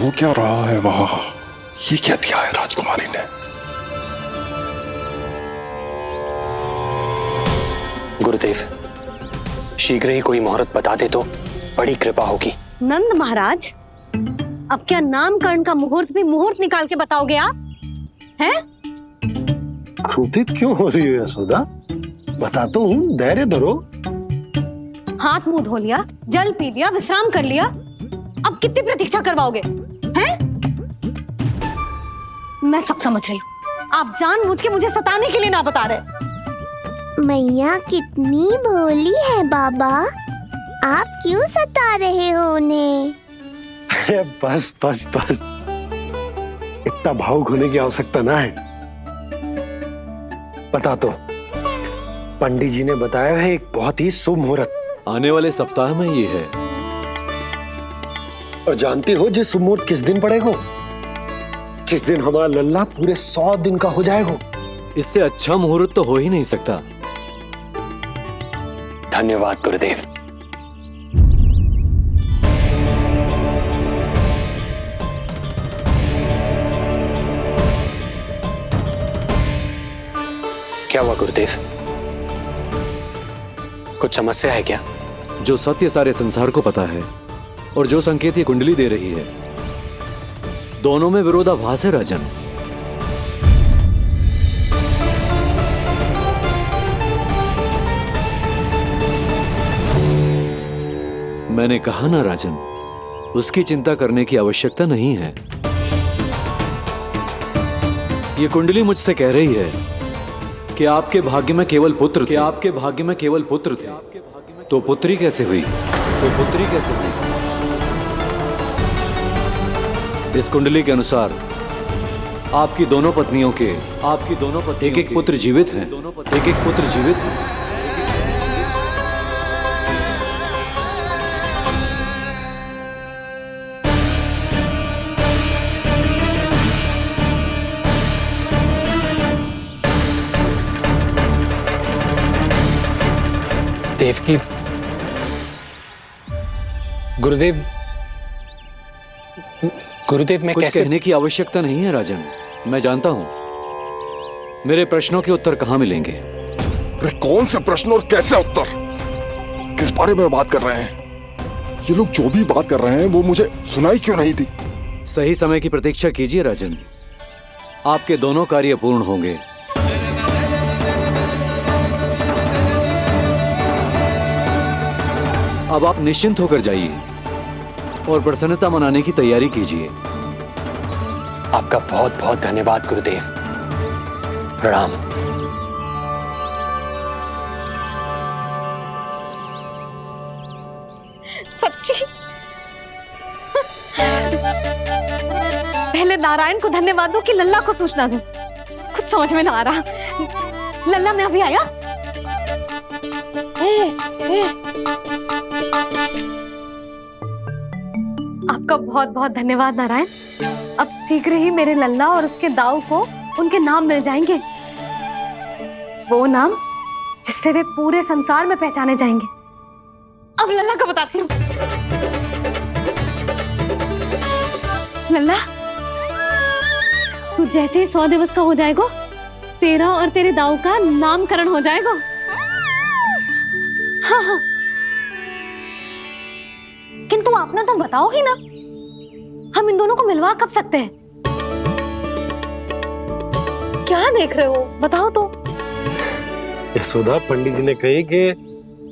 हो क्या रहा है वहां? ये क्या दिया है राजकुमारी ने? गुरुदेव, शीघ्र ही कोई मुहूर्त बता दे तो बड़ी कृपा होगी। नंद महाराज, अब क्या नामकरण का मुहूर्त भी मुहूर्त निकाल के बताओगे आप? हैं? क्रोधित क्यों हो रही हो यशोदा? बताता हूँ, धैर्य धरो। हाथ मुंह धो लिया, जल पी लिया, विश्राम कर लिया, अब कितनी प्रतीक्षा करवाओगे? हैं? मैं सब समझ रही हूँ, आप जानबूझ के मुझे सताने के लिए ना बता रहे। मैया कितनी भोली है बाबा, आप क्यों सता रहे हो उन्हें? बस बस बस, इतना भावुक होने की आवश्यकता ना है। बता तो, पंडित जी ने बताया है एक बहुत ही शुभ मुहूर्त आने वाले सप्ताह में ये है। और जानती हो जिस शुभ मुहूर्त किस दिन पड़ेगा? जिस दिन हमारा लल्ला पूरे 100 दिन का हो जाएगा। इससे अच्छा मुहूर्त तो हो ही नहीं सकता। धन्यवाद गुरुदेव। क्या हुआ गुरुदेव? कुछ समस्या है क्या? जो सत्य सारे संसार को पता है और जो संकेत ये कुंडली दे रही है, दोनों में विरोधाभास है राजन। मैंने कहा ना राजन, उसकी चिंता करने की आवश्यकता नहीं है। ये कुंडली मुझसे कह रही है कि आपके भाग्य में केवल पुत्र थे। आपके भाग्य में केवल पुत्र थे, तो पुत्री कैसे हुई? इस कुंडली के अनुसार आपकी दोनों पत्नियों के एक एक पुत्र जीवित हैं। देवकी, गुरुदेव मैं कुछ कैसे? कहने की आवश्यकता नहीं है राजन, मैं जानता हूं मेरे प्रश्नों के उत्तर कहां मिलेंगे। अरे कौन से प्रश्न और कैसे उत्तर? किस बारे में बात कर रहे हैं? ये लोग जो भी बात कर रहे हैं वो मुझे सुनाई क्यों नहीं दी? सही समय की प्रतीक्षा कीजिए राजन, आपके दोनों कार्य पूर्ण होंगे। अब आप निश्चिंत होकर जाइए और प्रसन्नता मनाने की तैयारी कीजिए। आपका बहुत बहुत धन्यवाद गुरुदेव। प्रणाम। सच्ची? पहले नारायण को धन्यवाद दूं कि लल्ला को सूचना दूं? कुछ समझ में ना आ रहा। लल्ला मैं अभी आया। आपका बहुत बहुत धन्यवाद नारायण। अब शीघ्र ही मेरे लल्ला और उसके दाऊ को उनके नाम मिल जाएंगे, वो नाम जिससे वे पूरे संसार में पहचाने जाएंगे। अब लल्ला को बताती हूँ। लल्ला, तू जैसे ही 100 दिवस का हो जाएगा, तेरा और तेरे दाऊ का नामकरण हो जाएगा। हाँ हाँ, किंतु आपने तो बताओ ही ना, हम इन दोनों को मिलवा कब सकते हैं? क्या देख रहे हो, बताओ तो। यशोदा, पंडित जी ने कही कि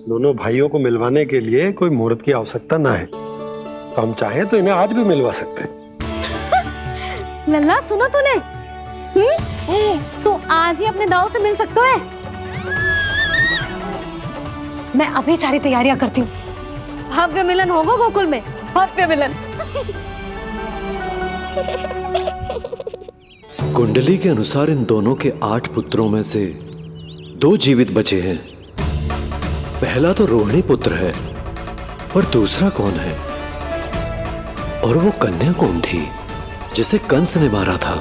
दोनों भाइयों को मिलवाने के लिए कोई मुहूर्त की आवश्यकता ना है, तो हम चाहें तो इन्हें आज भी मिलवा सकते हैं। लल्ला सुनो तूने, तू आज ही अपने दाऊ से मिल सकते है। मैं अभी सारी तैयारियां करती हूँ। भव्य मिलन होगा गोकुल में, भव्य मिलन। कुंडली के अनुसार इन दोनों के 8 पुत्रों में से 2 जीवित बचे हैं। पहला तो रोहिणी पुत्र है, पर दूसरा कौन है? और वो कन्या कौन थी जिसे कंस ने मारा था?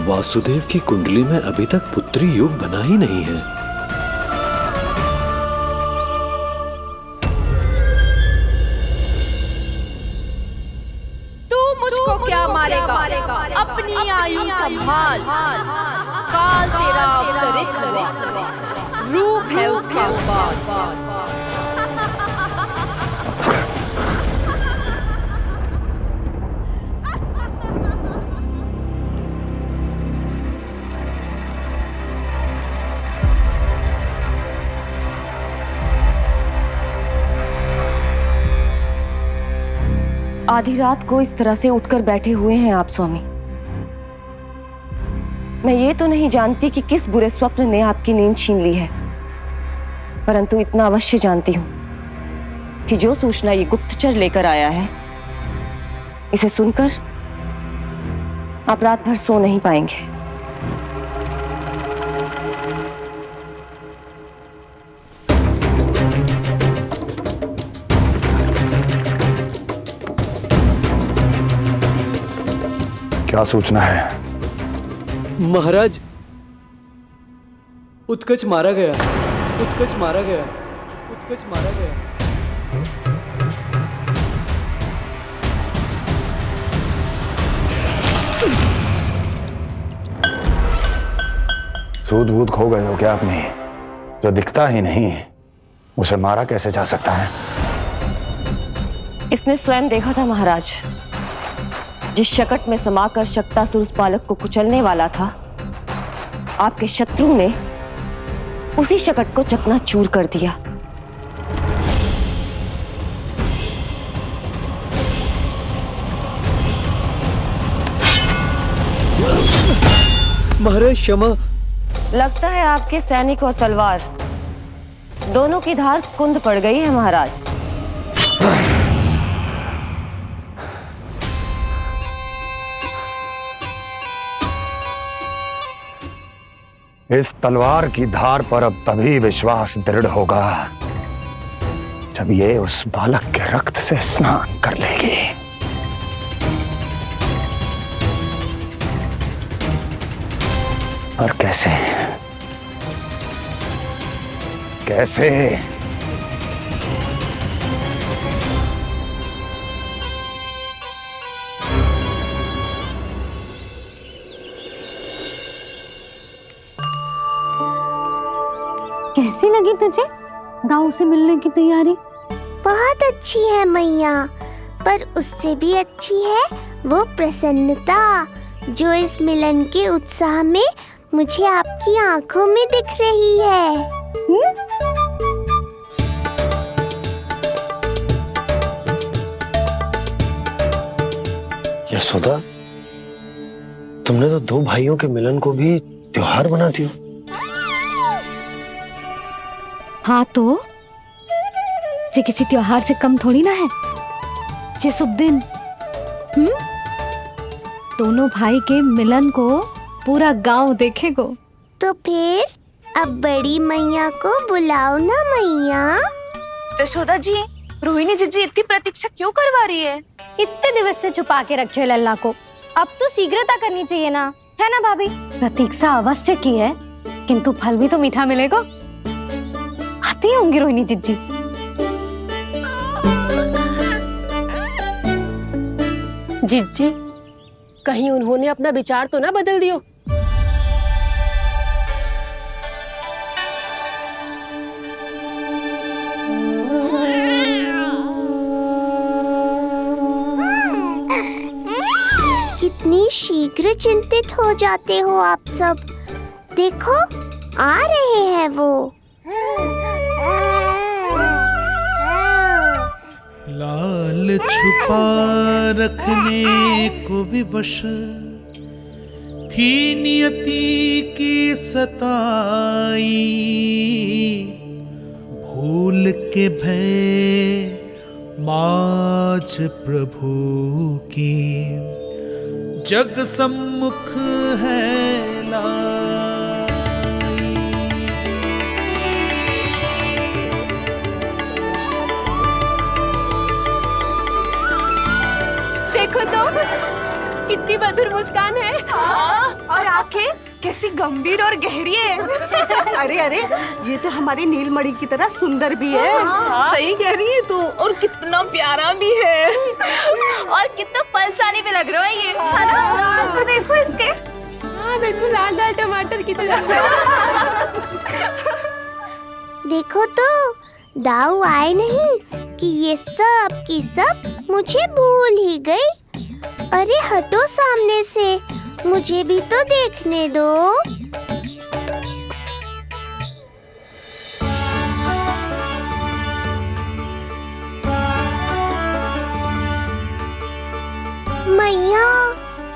वासुदेव की कुंडली में अभी तक पुत्री योग बना ही नहीं है। आयु संभाल, काल तेरा अवतरित हुआ, रूप है उसका उबाल। आधी रात को इस तरह से उठकर बैठे हुए हैं आप स्वामी। मैं ये तो नहीं जानती कि किस बुरे स्वप्न ने आपकी नींद छीन ली है, परंतु इतना अवश्य जानती हूं कि जो सूचना ये गुप्तचर लेकर आया है, इसे सुनकर आप रात भर सो नहीं पाएंगे। क्या सूचना है? महाराज, उत्कच मारा गया, उत्कच मारा गया, उत्कच मारा गया। सूद वूद खो गए हो क्या अपनी? जो दिखता ही नहीं उसे मारा कैसे जा सकता है? इसने स्वयं देखा था महाराज, जिस शकट में समाकर शक्तासुर उस बालक को कुचलने वाला था, आपके शत्रु ने उसी शकट को चकनाचूर कर दिया। महाराज क्षमा। लगता है आपके सैनिक और तलवार दोनों की धार कुंद पड़ गई है महाराज। इस तलवार की धार पर अब तभी विश्वास दृढ़ होगा जब ये उस बालक के रक्त से स्नान कर लेगी। और कैसे कैसे? कैसी लगी तुझे दाऊ से मिलने की तैयारी? बहुत अच्छी है मैया, पर उससे भी अच्छी है वो प्रसन्नता जो इस मिलन के उत्साह में मुझे आपकी आंखों में दिख रही है। यशोदा, तुमने तो दो भाइयों के मिलन को भी त्योहार बना दिया। हाँ तो ये किसी त्योहार से कम थोड़ी ना है। ये शुभ दिन दोनों भाई के मिलन को पूरा गांव देखेगो। तो फिर अब बड़ी मैया को बुलाओ ना मैया। यशोदा जी, रोहिणी जीजी इतनी प्रतीक्षा क्यों करवा रही है? इतने दिवस से छुपा के रखे हो लल्ला को, अब तो शीघ्रता करनी चाहिए ना, है ना भाभी? प्रतीक्षा अवश्य की है, किंतु फल भी तो मीठा मिलेगा। आती होंगी रोहिणी जीजी। जीजी, कहीं उन्होंने अपना विचार तो ना बदल दियो? कितनी शीघ्र चिंतित हो जाते हो आप सब। देखो आ रहे हैं वो। लाल छुपा रखने को विवश थी नियति की सताई, भूल के भय माज प्रभु की जग सम्मुख है लाई। देखो तो कितनी मधुर मुस्कान है। और आंखें कैसी गंभीर और गहरी है। अरे अरे, ये तो हमारी नीलमणि की तरह सुंदर भी है। सही कह रही है तू, और कितना प्यारा भी है। और कितना पलचानी भी लग रहा है ये, है ना? तो देखो इसके। हाँ बिल्कुल लाल लाल टमाटर की तरह। देखो तो दाऊ आए नहीं कि ये सब की सब मुझे भूल ही गई। अरे हटो सामने से, मुझे भी तो देखने दो। मैया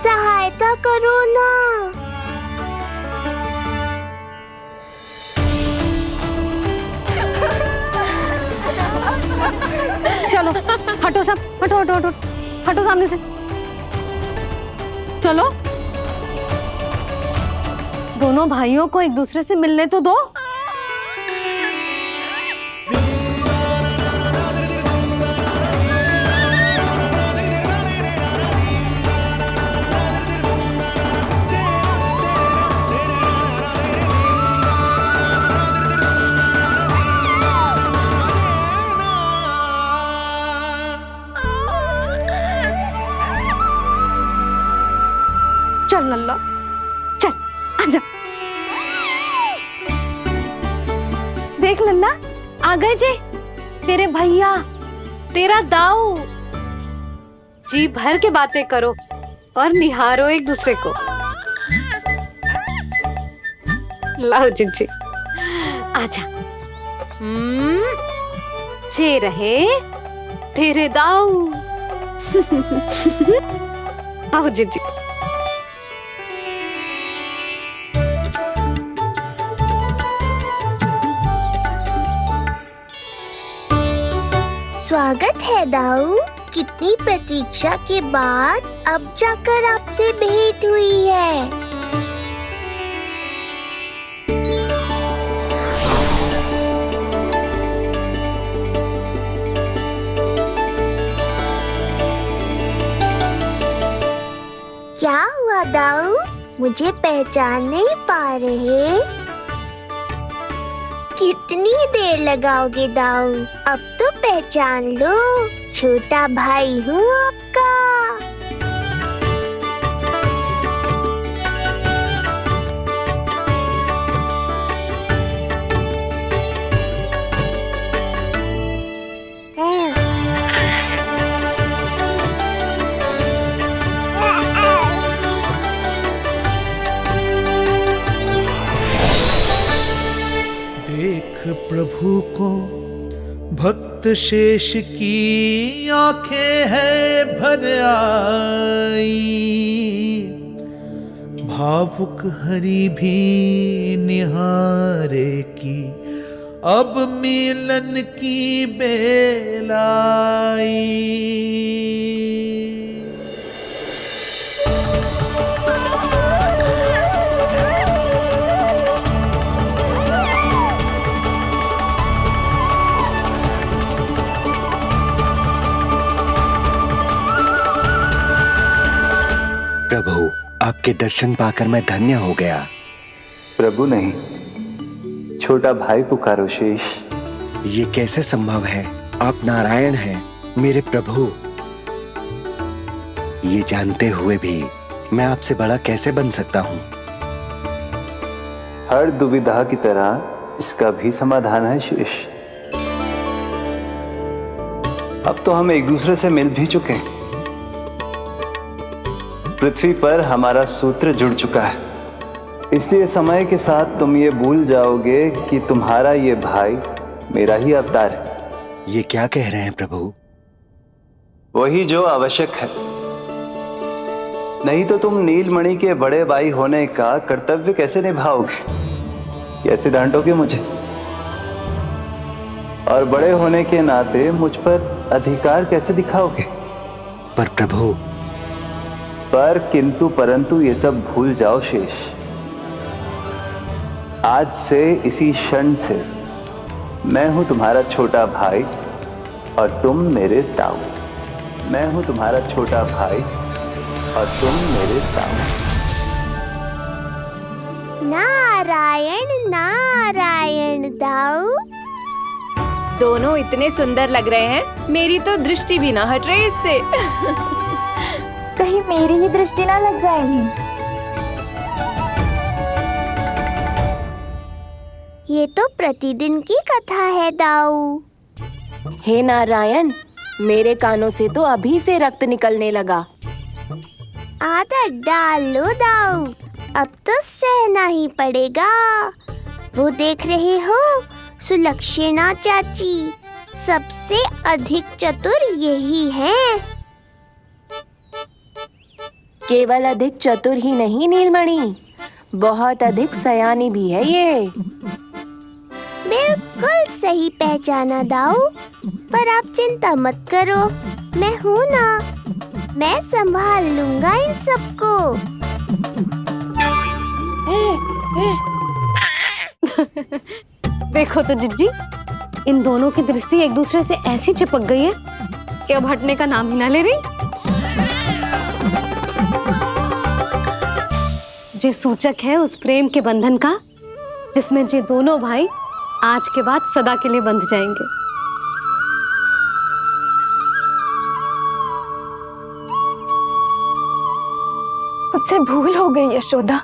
सहायता करो ना। चलो हटो सब, हटो हटो हटो, हटो सामने से। चलो दोनों भाइयों को एक दूसरे से मिलने तो दो। चल लल्ला, चल आजा। देख लल्ला, आ गए जे तेरे भैया, तेरा दाऊ। जी भर के बातें करो और निहारो एक दूसरे को। लाओ जिज्जी, आजा। ये रहे तेरे दाऊ। आओ जिज्जी। स्वागत है दाऊ। कितनी प्रतीक्षा के बाद अब जाकर आपसे भेंट हुई है। क्या हुआ दाऊ, मुझे पहचान नहीं पा रहे? कितनी देर लगाओगे दाऊ? अब तो पहचान लो, छोटा भाई हूँ आपका। प्रभु को भक्त शेष की आंखें है भर आई, भावुक हरि भी निहारे की अब मिलन की बेल आई। प्रभु, आपके दर्शन पाकर मैं धन्य हो गया। प्रभु नहीं, छोटा भाई पुकारो शेष। ये कैसे संभव है? आप नारायण हैं, मेरे प्रभु। ये जानते हुए भी मैं आपसे बड़ा कैसे बन सकता हूँ? हर दुविधा की तरह इसका भी समाधान है शेष। अब तो हम एक दूसरे से मिल भी चुके हैं। पृथ्वी पर हमारा सूत्र जुड़ चुका है, इसलिए समय के साथ तुम ये भूल जाओगे कि तुम्हारा ये भाई मेरा ही अवतार है। ये क्या कह रहे हैं प्रभु? वही जो आवश्यक है, नहीं तो तुम नीलमणि के बड़े भाई होने का कर्तव्य कैसे निभाओगे? कैसे डांटोगे मुझे? और बड़े होने के नाते मुझ पर अधिकार कैसे दिखाओगे? पर प्रभु, पर किंतु परंतु ये सब भूल जाओ शेष। आज से, इसी क्षण से मैं हूं तुम्हारा छोटा भाई और तुम मेरे ताऊ। मैं हूं तुम्हारा छोटा भाई और तुम मेरे ताऊ। नारायण नारायण दाऊ। दोनों इतने सुंदर लग रहे हैं, मेरी तो दृष्टि भी ना हट रही इससे। कहीं मेरी ही दृष्टि ना लग जाएगी। ये तो प्रतिदिन की कथा है दाऊ। हे नारायण, मेरे कानों से तो अभी से रक्त निकलने लगा। आदत डाल लो दाऊ, अब तो सहना ही पड़ेगा। वो देख रहे हो, सुलक्षणा चाची सबसे अधिक चतुर यही हैं। केवल अधिक चतुर ही नहीं नीलमणि, बहुत अधिक सयानी भी है ये। बिल्कुल सही पहचाना दाऊ, पर आप चिंता मत करो, मैं हूँ ना, मैं संभाल लूंगा इन सबको। देखो तो जिज्जी, इन दोनों की दृष्टि एक दूसरे से ऐसी चिपक गई है कि अब हटने का नाम ही ना ले रही। ये सूचक है उस प्रेम के बंधन का जिसमें ये दोनों भाई आज के बाद सदा के लिए बंध जाएंगे। मुझसे भूल हो गई यशोदा,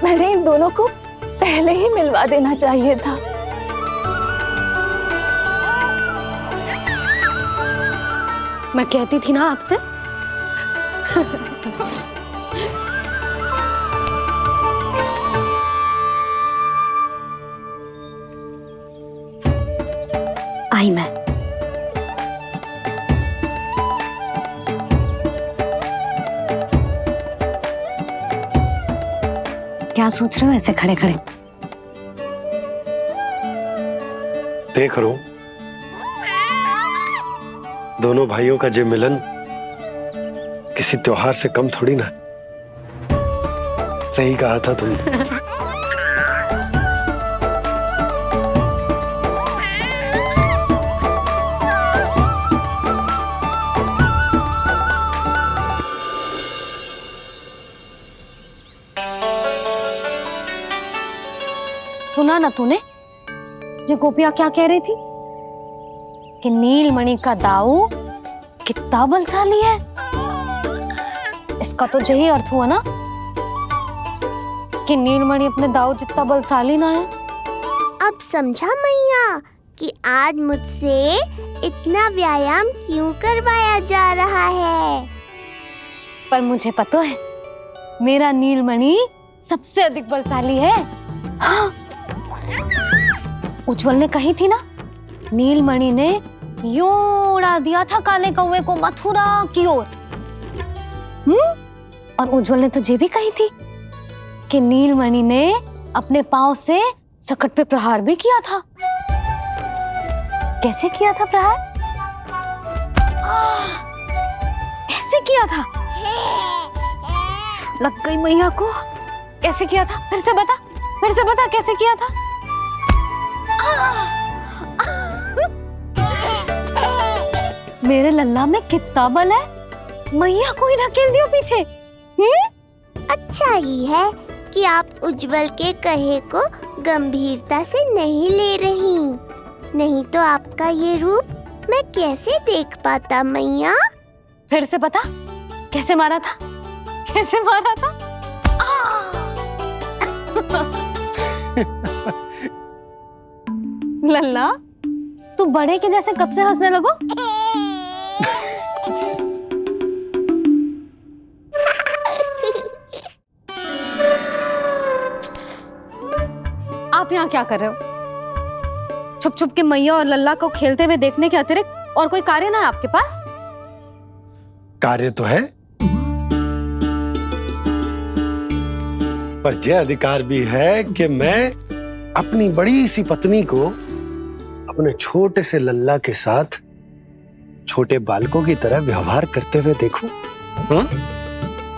मैंने इन दोनों को पहले ही मिलवा देना चाहिए था। मैं कहती थी ना आपसे। आई मैं। क्या सोच रहे हो ऐसे खड़े खड़े? देख रहा हूं दोनों भाइयों का ये मिलन किसी त्योहार से कम थोड़ी ना। सही कहा था तुमने। सुना ना तूने जो गोपिया क्या कह रही थी कि नीलमणि का दाऊ कितना बलशाली है। इसका तो यही अर्थ हुआ ना कि नीलमणि अपने दाऊ जितना बलशाली ना है। अब समझा मैया कि आज मुझसे इतना व्यायाम क्यों करवाया जा रहा है। पर मुझे पता है मेरा नीलमणि सबसे अधिक बलशाली है। हाँ। उज्जवल ने कही थी ना, नीलमणि ने यूं उड़ा दिया था काले कौवे को मथुरा की ओर। और उज्जवल ने तो ये भी कही थी कि नीलमणि ने अपने पांव से सकट पे प्रहार भी किया था। कैसे किया था प्रहार? ऐसे किया था। लग गई मैया को। कैसे किया था? फिर से बता कैसे किया था? मेरे लल्ला में कितना बल है। मैया को ही धकेल दियो पीछे। अच्छा ही है कि आप उज्जवल के कहे को गंभीरता से नहीं ले रही, नहीं तो आपका ये रूप मैं कैसे देख पाता मैया। फिर से बता कैसे मारा था? कैसे मारा था? लल्ला तू बड़े के जैसे कब से हंसने लगो? आप यहाँ क्या कर रहे हो? छुप छुप के मैया और लल्ला को खेलते हुए देखने के अतिरिक्त और कोई कार्य ना है आपके पास? कार्य तो है, पर यह अधिकार भी है कि मैं अपनी बड़ी सी पत्नी को अपने छोटे से लल्ला के साथ छोटे बालकों की तरह व्यवहार करते हुए देखूं।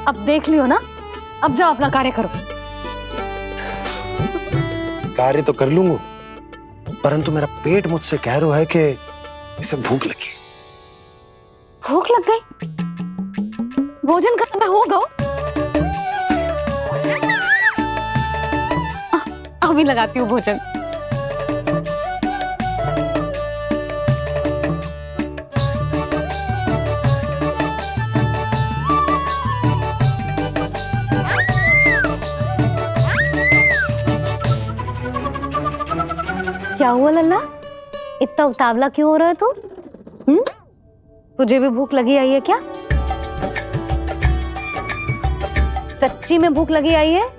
अब देख लियो ना, अब जाओ अपना कार्य करो। कार्य तो कर लूंगा, परंतु मेरा पेट मुझसे कह रहा है कि इसे भूख लगी। भूख लग गई? भोजन का समय होगा। अभी लगाती हूँ भोजन। क्या हुआ लल्ला, इतना उतावला क्यों हो रहा है तू? तुझे भी भूख लगी आई है क्या? सच्ची में भूख लगी आई है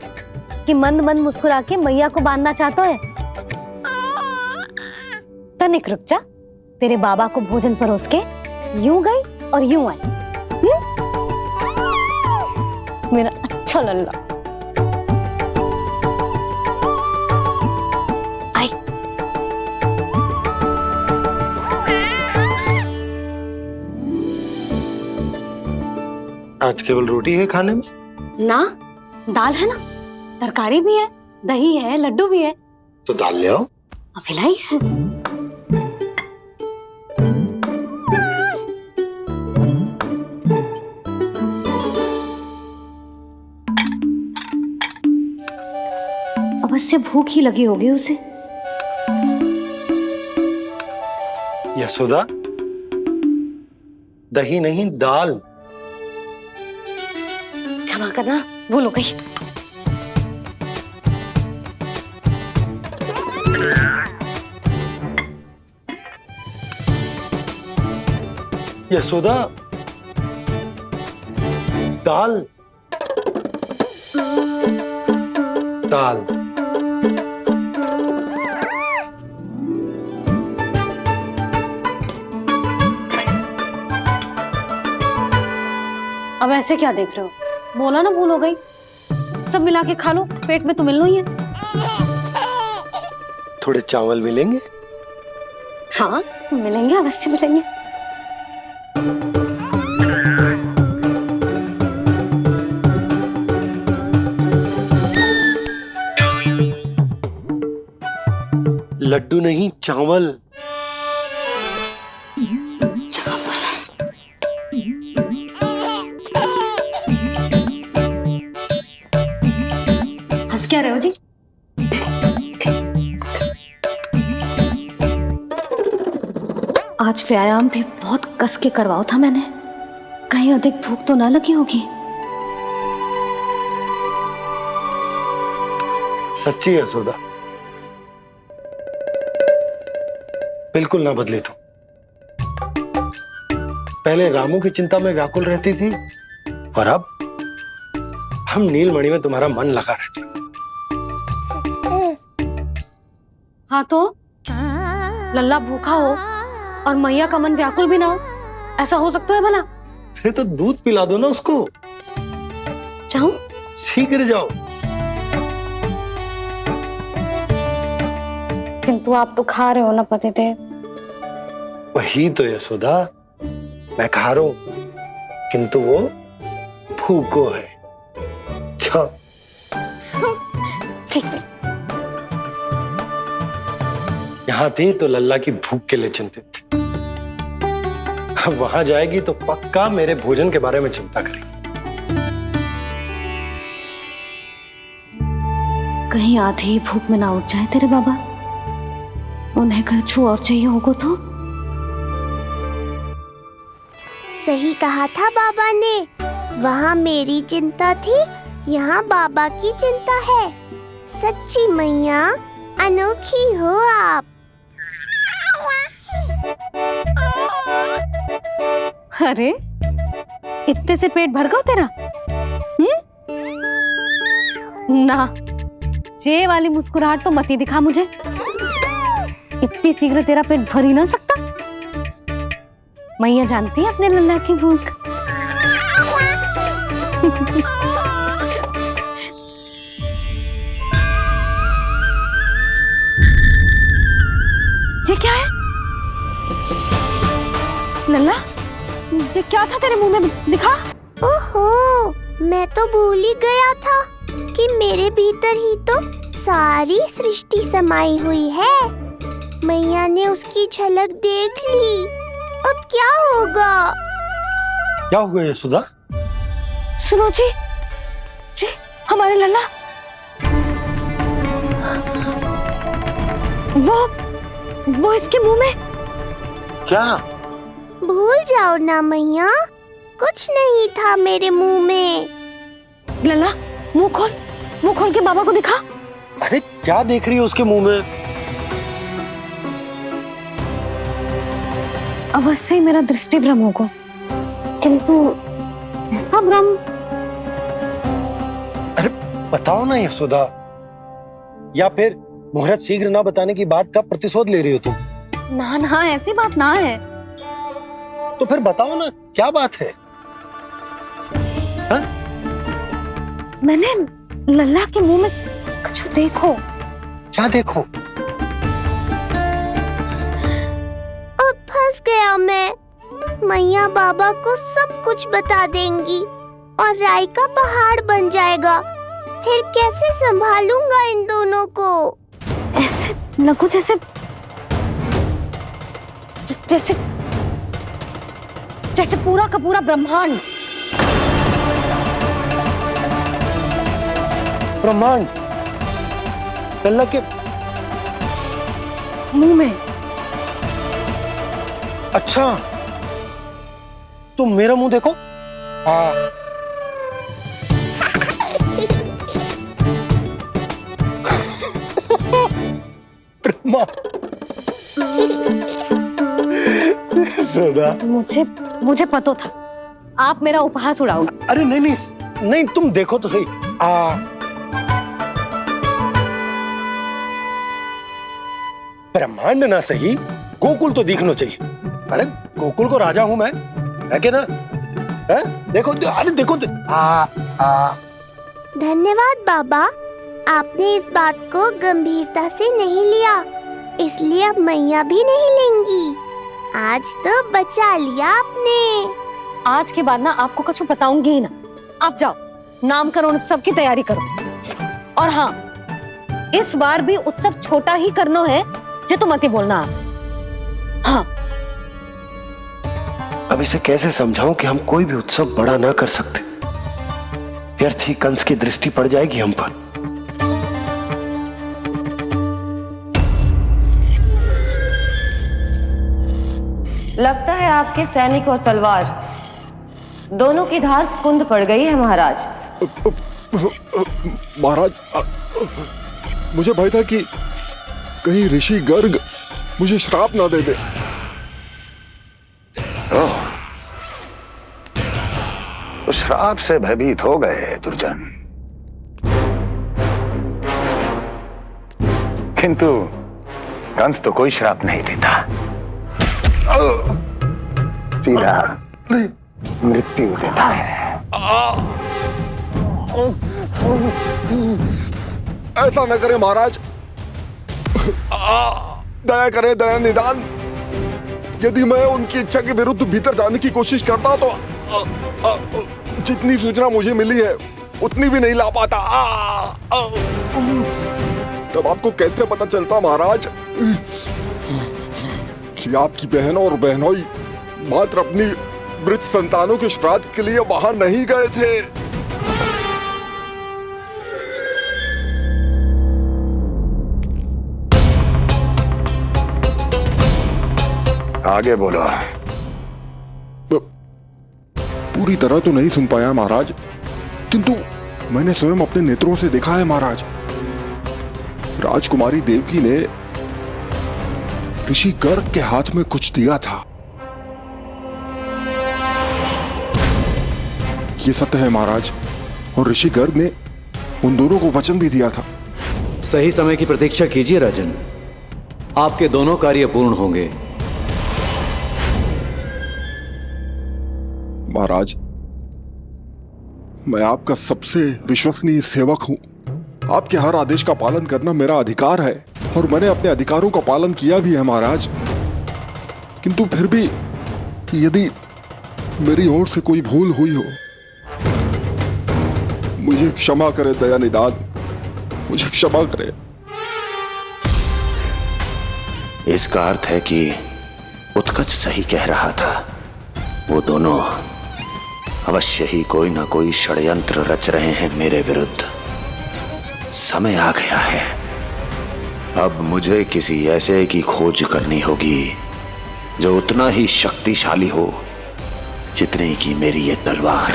कि मंद मंद मुस्कुरा के मैया को बांधना चाहता है? तनिक रुक जा, तेरे बाबा को भोजन परोस के यूं गई और यूं आई। मेरा अच्छा लल्ला। आई। आज केवल रोटी है खाने में? ना, दाल है ना, तरकारी भी है, दही है, लड्डू भी है। तो दाल ले आओ। अभी लाई है। अवश्य भूख ही लगी होगी उसे। यशोदा, दही नहीं दाल। क्षमा करना, भूल हो गई। यशोदा, दाल दाल। अब ऐसे क्या देख रहे हो? बोला ना भूल हो गई। सब मिला के खा लो, पेट में तो मिलना ही है। थोड़े चावल मिलेंगे? हाँ मिलेंगे, अवश्य मिलेंगे। लड्डू नहीं, चावल। हंस क्या रहे हो जी? आज व्यायाम भी बहुत कस के करवाओ था मैंने, कहीं अधिक भूख तो ना लगी होगी। सच्ची है यशोदा, बिल्कुल ना बदली तू। पहले रामू की चिंता में व्याकुल रहती थी और अब हम नीलमणि में तुम्हारा मन लगा रहता। हाँ तो लल्ला भूखा हो और मैया का मन व्याकुल भी ना हो, ऐसा हो सकता है भला? फिर तो दूध पिला दो ना उसको। जाऊं? शीघ्र जाओ। किंतु आप तो खा रहे हो ना पतिदेव। वही तो यशोदा, मैं खा रहा हूं, किंतु वो भूखो है। जाओ। ठीक है। यहाँ थी तो लल्ला की भूख के लिए चिंतित थी, अब वहां जाएगी तो पक्का मेरे भोजन के बारे में चिंता करेगी। कहीं आधी ही भूख में ना उठ जाए तेरे बाबा, उन्हें कुछ और चाहिए होगा तो? सही कहा था बाबा ने, वहाँ मेरी चिंता थी, यहाँ बाबा की चिंता है। सच्ची मैया, अनोखी हो आप। अरे इतने से पेट भर गया तेरा? ना, ये वाली मुस्कुराहट तो मत ही दिखा मुझे। इतनी शीघ्र तेरा पेट भर ही ना सकता। मैया जानती है अपने लल्ला की भूख। ये क्या है लल्ला? ये क्या था तेरे मुंह में, दिखा। ओहो, मैं तो भूल ही गया था कि मेरे भीतर ही तो सारी सृष्टि समाई हुई है। मैया ने उसकी झलक देख ली, अब क्या होगा? क्या हो गया यशोदा? सुनो जी, जी हमारे लल्ला वो इसके मुंह में क्या? भूल जाओ ना मैया, कुछ नहीं था मेरे मुंह में। लल्ला मुंह खोल के बाबा को दिखा। अरे क्या देख रही है उसके मुंह में? अवश्य ही मेरा दृष्टि भ्रम होगा, किंतु ऐसा भ्रम। अरे बताओ ना यशोदा, या फिर मुहूर्त शीघ्र ना बताने की बात का प्रतिशोध ले रही हो तुम? ना ऐसी बात ना है। तो फिर बताओ ना क्या बात है? हा? मैंने लल्ला के मुंह में कुछ देखो। क्या देखो? अब फंस गया मैं। मैया बाबा को सब कुछ बता देंगी और राय का पहाड़ बन जाएगा। फिर कैसे संभालूंगा इन दोनों को? ऐसे लगो जैसे पूरा का पूरा ब्रह्मांड। लल्ला के मुंह में। अच्छा, तुम मेरा मुंह देखो। हाँ। सोदा, मुझे पता था आप मेरा उपहास उड़ाओगे। अरे नहीं, तुम देखो तो सही। ब्रह्मांड ना सही, गोकुल तो दिखना चाहिए। अरे गोकुल को राजा हूं मैं, है कि ना? है? देखो, अरे देखो। धन्यवाद बाबा, आपने इस बात को गंभीरता से नहीं लिया, इसलिए अब मैया भी नहीं लेंगी। आज तो बचा लिया आपने। आज के बाद ना आपको कुछ बताऊंगी ही ना। आप जाओ, नामकरण उत्सव की तैयारी करो। और हाँ, इस बार भी उत्सव छोटा ही करना है, जो तो मत ही बोलना आप। हाँ। अब इसे कैसे समझाऊं कि हम कोई भी उत्सव बड़ा ना कर सकते? व्यर्थ ही कंस की दृष्टि पड़ जाएगी हम पर। लगता है आपके सैनिक और तलवार दोनों की धार कुंद पड़ गई है महाराज। महाराज, मुझे भय था कि कहीं ऋषि गर्ग मुझे श्राप ना दे दे। तो श्राप से भयभीत हो गए दुर्जन, किंतु कंस तो कोई श्राप नहीं देता, सीधा मृत्यु देता है। ऐसा न करे महाराज, दया करे, दया निदान। यदि मैं उनकी इच्छा के विरुद्ध भीतर जाने की कोशिश करता तो जितनी सूचना मुझे मिली है उतनी भी नहीं ला पाता। तब आपको कैसे पता चलता महाराज कि आपकी बहन और बहनोई मात्र अपनी मृत संतानों के श्राद्ध के लिए वहां नहीं गए थे? आगे बोलो। पूरी तरह तो नहीं सुन पाया महाराज, किंतु मैंने स्वयं अपने नेत्रों से देखा है महाराज। राजकुमारी देवकी ने ऋषि गर्ग के हाथ में कुछ दिया था। ये सत्य है महाराज, और ऋषि गर्ग ने उन दोनों को वचन भी दिया था। सही समय की प्रतीक्षा कीजिए राजन, आपके दोनों कार्य पूर्ण होंगे। महाराज, मैं आपका सबसे विश्वसनीय सेवक हूं। आपके हर आदेश का पालन करना मेरा अधिकार है, और मैंने अपने अधिकारों का पालन किया भी है महाराज। किंतु फिर भी यदि मेरी ओर से कोई भूल हुई हो, मुझे क्षमा करे दया निदान, मुझे क्षमा करे। इसका अर्थ है कि उत्कच सही कह रहा था। वो दोनों अवश्य ही कोई ना कोई षड्यंत्र रच रहे हैं मेरे विरुद्ध। समय आ गया है, अब मुझे किसी ऐसे की खोज करनी होगी जो उतना ही शक्तिशाली हो जितनी की मेरी ये तलवार।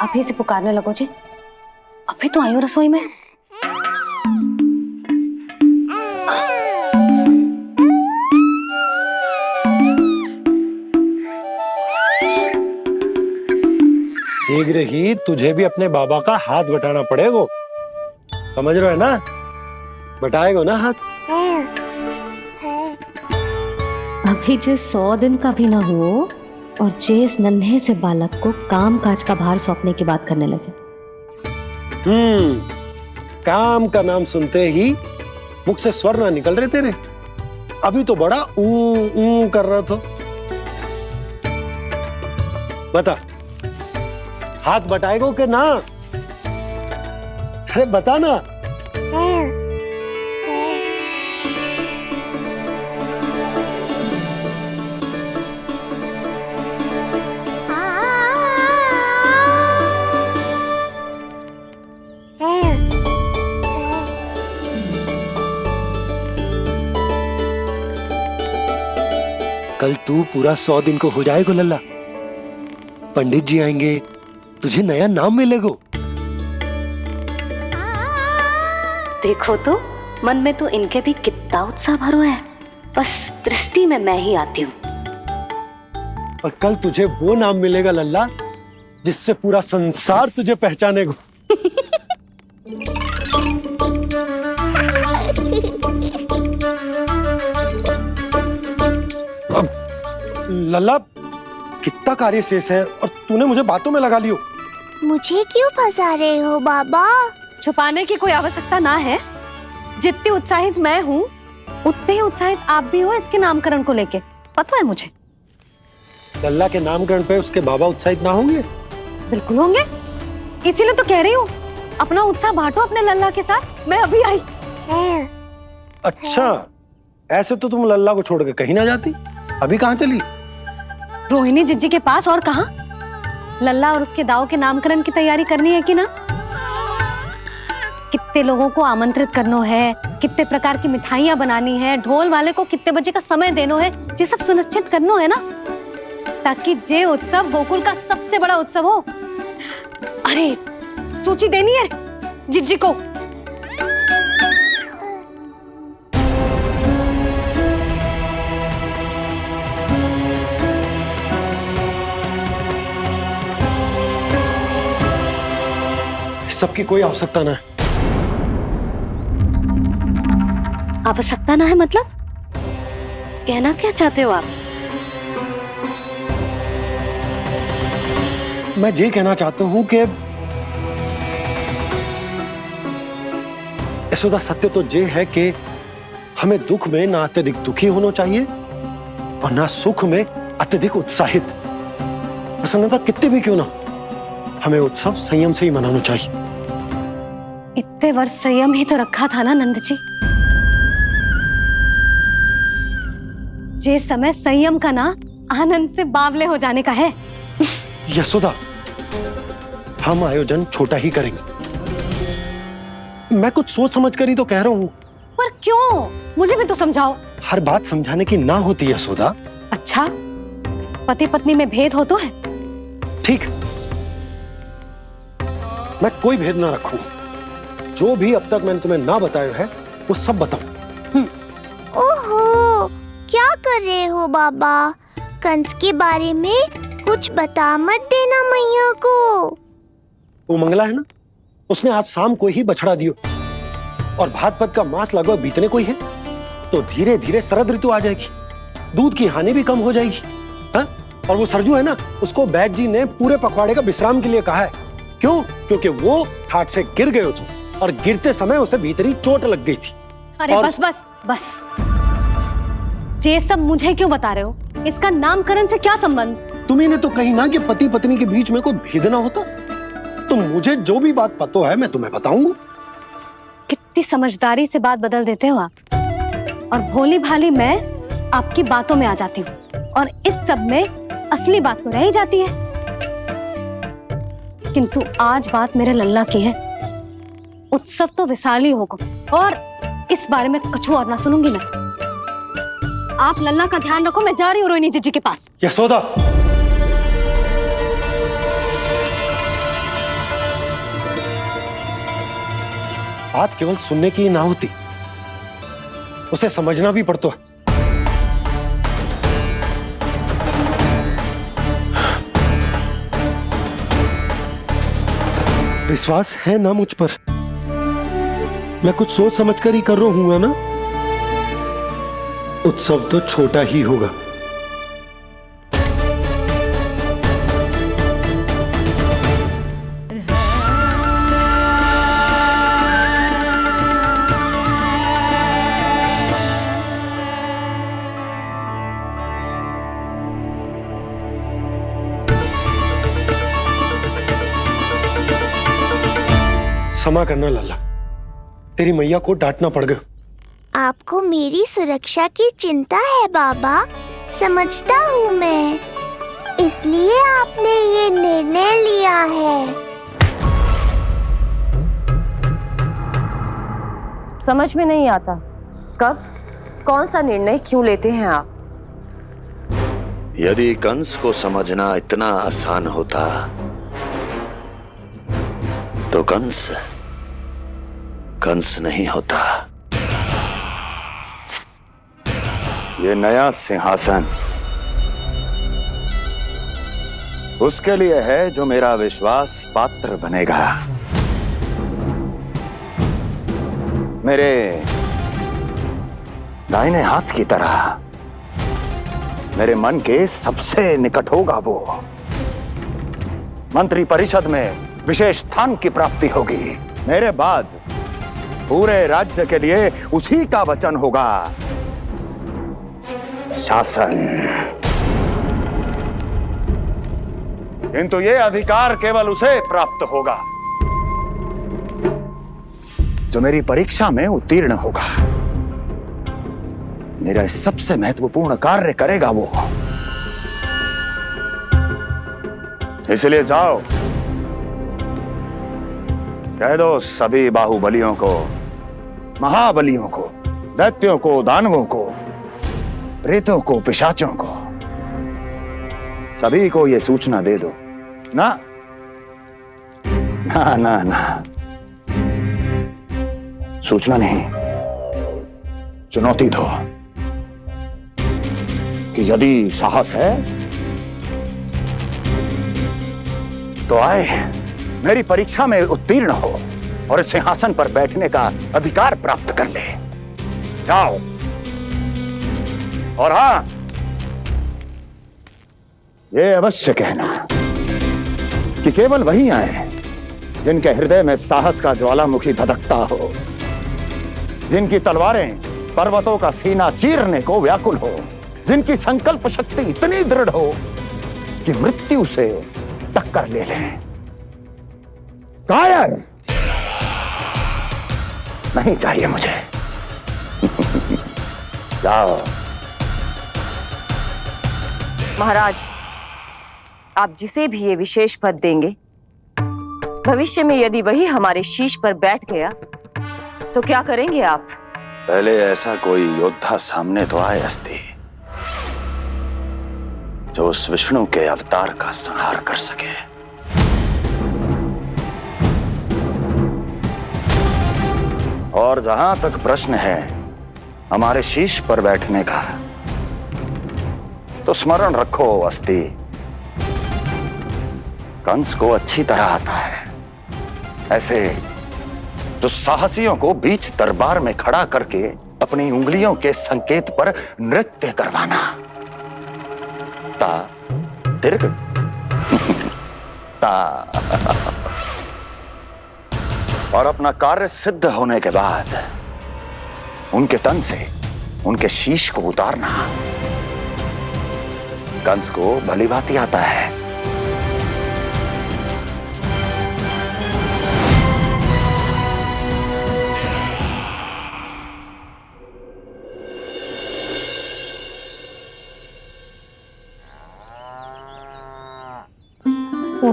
अभी से पुकारने लगो जी, अभी तो आई हूँ रसोई में। शीघ्र ही तुझे भी अपने बाबा का हाथ बटाना पड़ेगा, समझ रहे हो ना? बटाएगो ना हाथ? अभी जे 100 दिन का भी ना हो और जे इस नन्हे से बालक को काम काज का भार सौंपने की बात करने लगे। काम का नाम सुनते ही मुख से स्वर ना निकल रहे तेरे। अभी तो बड़ा ऊ कर रहा था। बता, हाथ बटाएगो के ना? अरे बता ना। कल तू पूरा 100 दिन को हो जाएगा लल्ला। पंडित जी आएंगे, तुझे नया नाम मिलेगा। देखो तो मन में तो इनके भी कितना उत्साह भरो है, बस दृष्टि में मैं ही आती हूँ। और कल तुझे वो नाम मिलेगा लल्ला जिससे पूरा संसार तुझे पहचानेगा। लल्ला, कितना कार्य शेष है और तूने मुझे बातों में लगा लियो। मुझे क्यों फंसा रहे हो बाबा? छुपाने की कोई आवश्यकता ना है। जितनी उत्साहित मैं हूँ उतने ही उत्साहित आप भी हो इसके नामकरण को लेके, पता है मुझे। लल्ला के नामकरण पे उसके बाबा उत्साहित ना होंगे? बिल्कुल होंगे, इसीलिए तो कह रही हूँ अपना उत्साह बांटो अपने लल्ला के साथ। मैं अभी आई। अच्छा, ऐसे तो तुम लल्ला को छोड़ के कहीं ना जाती। अभी कहाँ चली? रोहिणी जिज्जी के पास, और कहाँ। लल्ला और उसके दाऊ के नामकरण की तैयारी करनी है कि ना? कितने लोगों को आमंत्रित करना है, कितने प्रकार की मिठाइयां बनानी है, ढोल वाले को कितने बजे का समय देना है, ये सब सुनिश्चित करना है ना, ताकि जे उत्सव गोकुल का सबसे बड़ा उत्सव हो। अरे सूची देनी है जिज्जी को। सबकी कोई आवश्यकता ना है। आवश्यकता ना है मतलब? कहना क्या चाहते हो आप? मैं ये कहना चाहता हूं कि यशोदा, सत्य तो ये है कि हमें दुख में ना अत्यधिक दुखी होना चाहिए और ना सुख में अत्यधिक उत्साहित। प्रसन्नता कितनी भी क्यों ना, हमें उत्सव संयम से ही मनाना चाहिए। इतने वर्ष संयम ही तो रखा था ना नंद जी। ये समय संयम का ना आनंद से बावले हो जाने का है। यशोदा, हम आयोजन छोटा ही करेंगे। मैं कुछ सोच समझ कर ही तो कह रहा हूँ। पर क्यों? मुझे भी तो समझाओ। हर बात समझाने की ना होती यशोदा। अच्छा, पति पत्नी में भेद हो तो है? ठीक, मैं कोई भेद ना रखूं। जो भी अब तक मैंने तुम्हें ना बताया है वो सब बताऊं। ओहो, क्या कर रहे हो बाबा? कंस के बारे में कुछ बता मत देना मैया को। वो मंगला है ना, उसने आज शाम को ही बछड़ा दियो और भाद्रपद का मास लगभग बीतने को ही है, तो धीरे धीरे शरद ऋतु आ जाएगी, दूध की हानि भी कम हो जाएगी। हा? और वो सरजू है ना, उसको बैद जी ने पूरे पखवाड़े का विश्राम के लिए कहा है। क्यों? क्योंकि वो ठाट से गिर गए थे और गिरते समय उसे भीतरी चोट लग गई थी। अरे बस बस बस, ये सब मुझे क्यों बता रहे हो? इसका नामकरण से क्या संबंध? तुम्ही ने तो कही ना कि पति पत्नी के बीच में कोई भेद ना होता, तो मुझे जो भी बात पता है मैं तुम्हें बताऊंगा। कितनी समझदारी से बात बदल देते हो आप, और भोली भाली मैं आपकी बातों में आ जाती हूँ, और इस सब में असली बात तो रह ही जाती है। किंतु आज बात मेरे लल्ला की है। उत्सव तो विशाल ही होगा और इस बारे में कछु और ना सुनूंगी मैं। आप लल्ला का ध्यान रखो, मैं जा रही हूँ रोहिणी जीजी के पास। यशोदा, बात केवल सुनने की ना होती, उसे समझना भी पड़ता है। विश्वास है ना मुझ पर? मैं कुछ सोच समझ कर ही कर रहा हूं ना। उत्सव तो छोटा ही होगा। क्षमा करना लल्ला, तेरी मैया को डांटना पड़ गया। आपको मेरी सुरक्षा की चिंता है बाबा, समझता हूँ मैं, इसलिए आपने ये निर्णय लिया है। समझ में नहीं आता कब कौन सा निर्णय क्यों लेते हैं आप। यदि कंस को समझना इतना आसान होता तो कंस नहीं होता। ये नया सिंहासन उसके लिए है जो मेरा विश्वास पात्र बनेगा। मेरे दाहिने हाथ की तरह मेरे मन के सबसे निकट होगा वो। मंत्री परिषद में विशेष स्थान की प्राप्ति होगी। मेरे बाद पूरे राज्य के लिए उसी का वचन होगा। शासन। किंतु ये अधिकार केवल उसे प्राप्त होगा जो मेरी परीक्षा में उत्तीर्ण होगा। मेरा सबसे महत्वपूर्ण कार्य करेगा वो। इसलिए जाओ, कह दो सभी बाहुबलियों को, महाबलियों को, दैत्यों को, दानवों को, प्रेतों को, पिशाचों को, सभी को यह सूचना दे दो ना ना ना ना, सूचना नहीं, चुनौती दो कि यदि साहस है तो आए, मेरी परीक्षा में उत्तीर्ण हो और इस सिंहासन पर बैठने का अधिकार प्राप्त कर ले। जाओ। और हां, ये अवश्य कहना कि केवल वही आए जिनके हृदय में साहस का ज्वालामुखी धधकता हो, जिनकी तलवारें पर्वतों का सीना चीरने को व्याकुल हो, जिनकी संकल्प शक्ति इतनी दृढ़ हो कि मृत्यु से टक्कर ले लें। कायर नहीं चाहिए मुझे। जाओ। महाराज, आप जिसे भी ये विशेष पद देंगे, भविष्य में यदि वही हमारे शीश पर बैठ गया तो क्या करेंगे आप? पहले ऐसा कोई योद्धा सामने तो आए अस्ति जो उस विष्णु के अवतार का संहार कर सके। और जहां तक प्रश्न है हमारे शीश पर बैठने का, तो स्मरण रखो अस्ति, कंस को अच्छी तरह आता है ऐसे दुस्साहसियों को बीच दरबार में खड़ा करके अपनी उंगलियों के संकेत पर नृत्य करवाना। ता दीर्घ ता और अपना कार्य सिद्ध होने के बाद उनके तन से उनके शीश को उतारना। कंस को भली भांति आता है।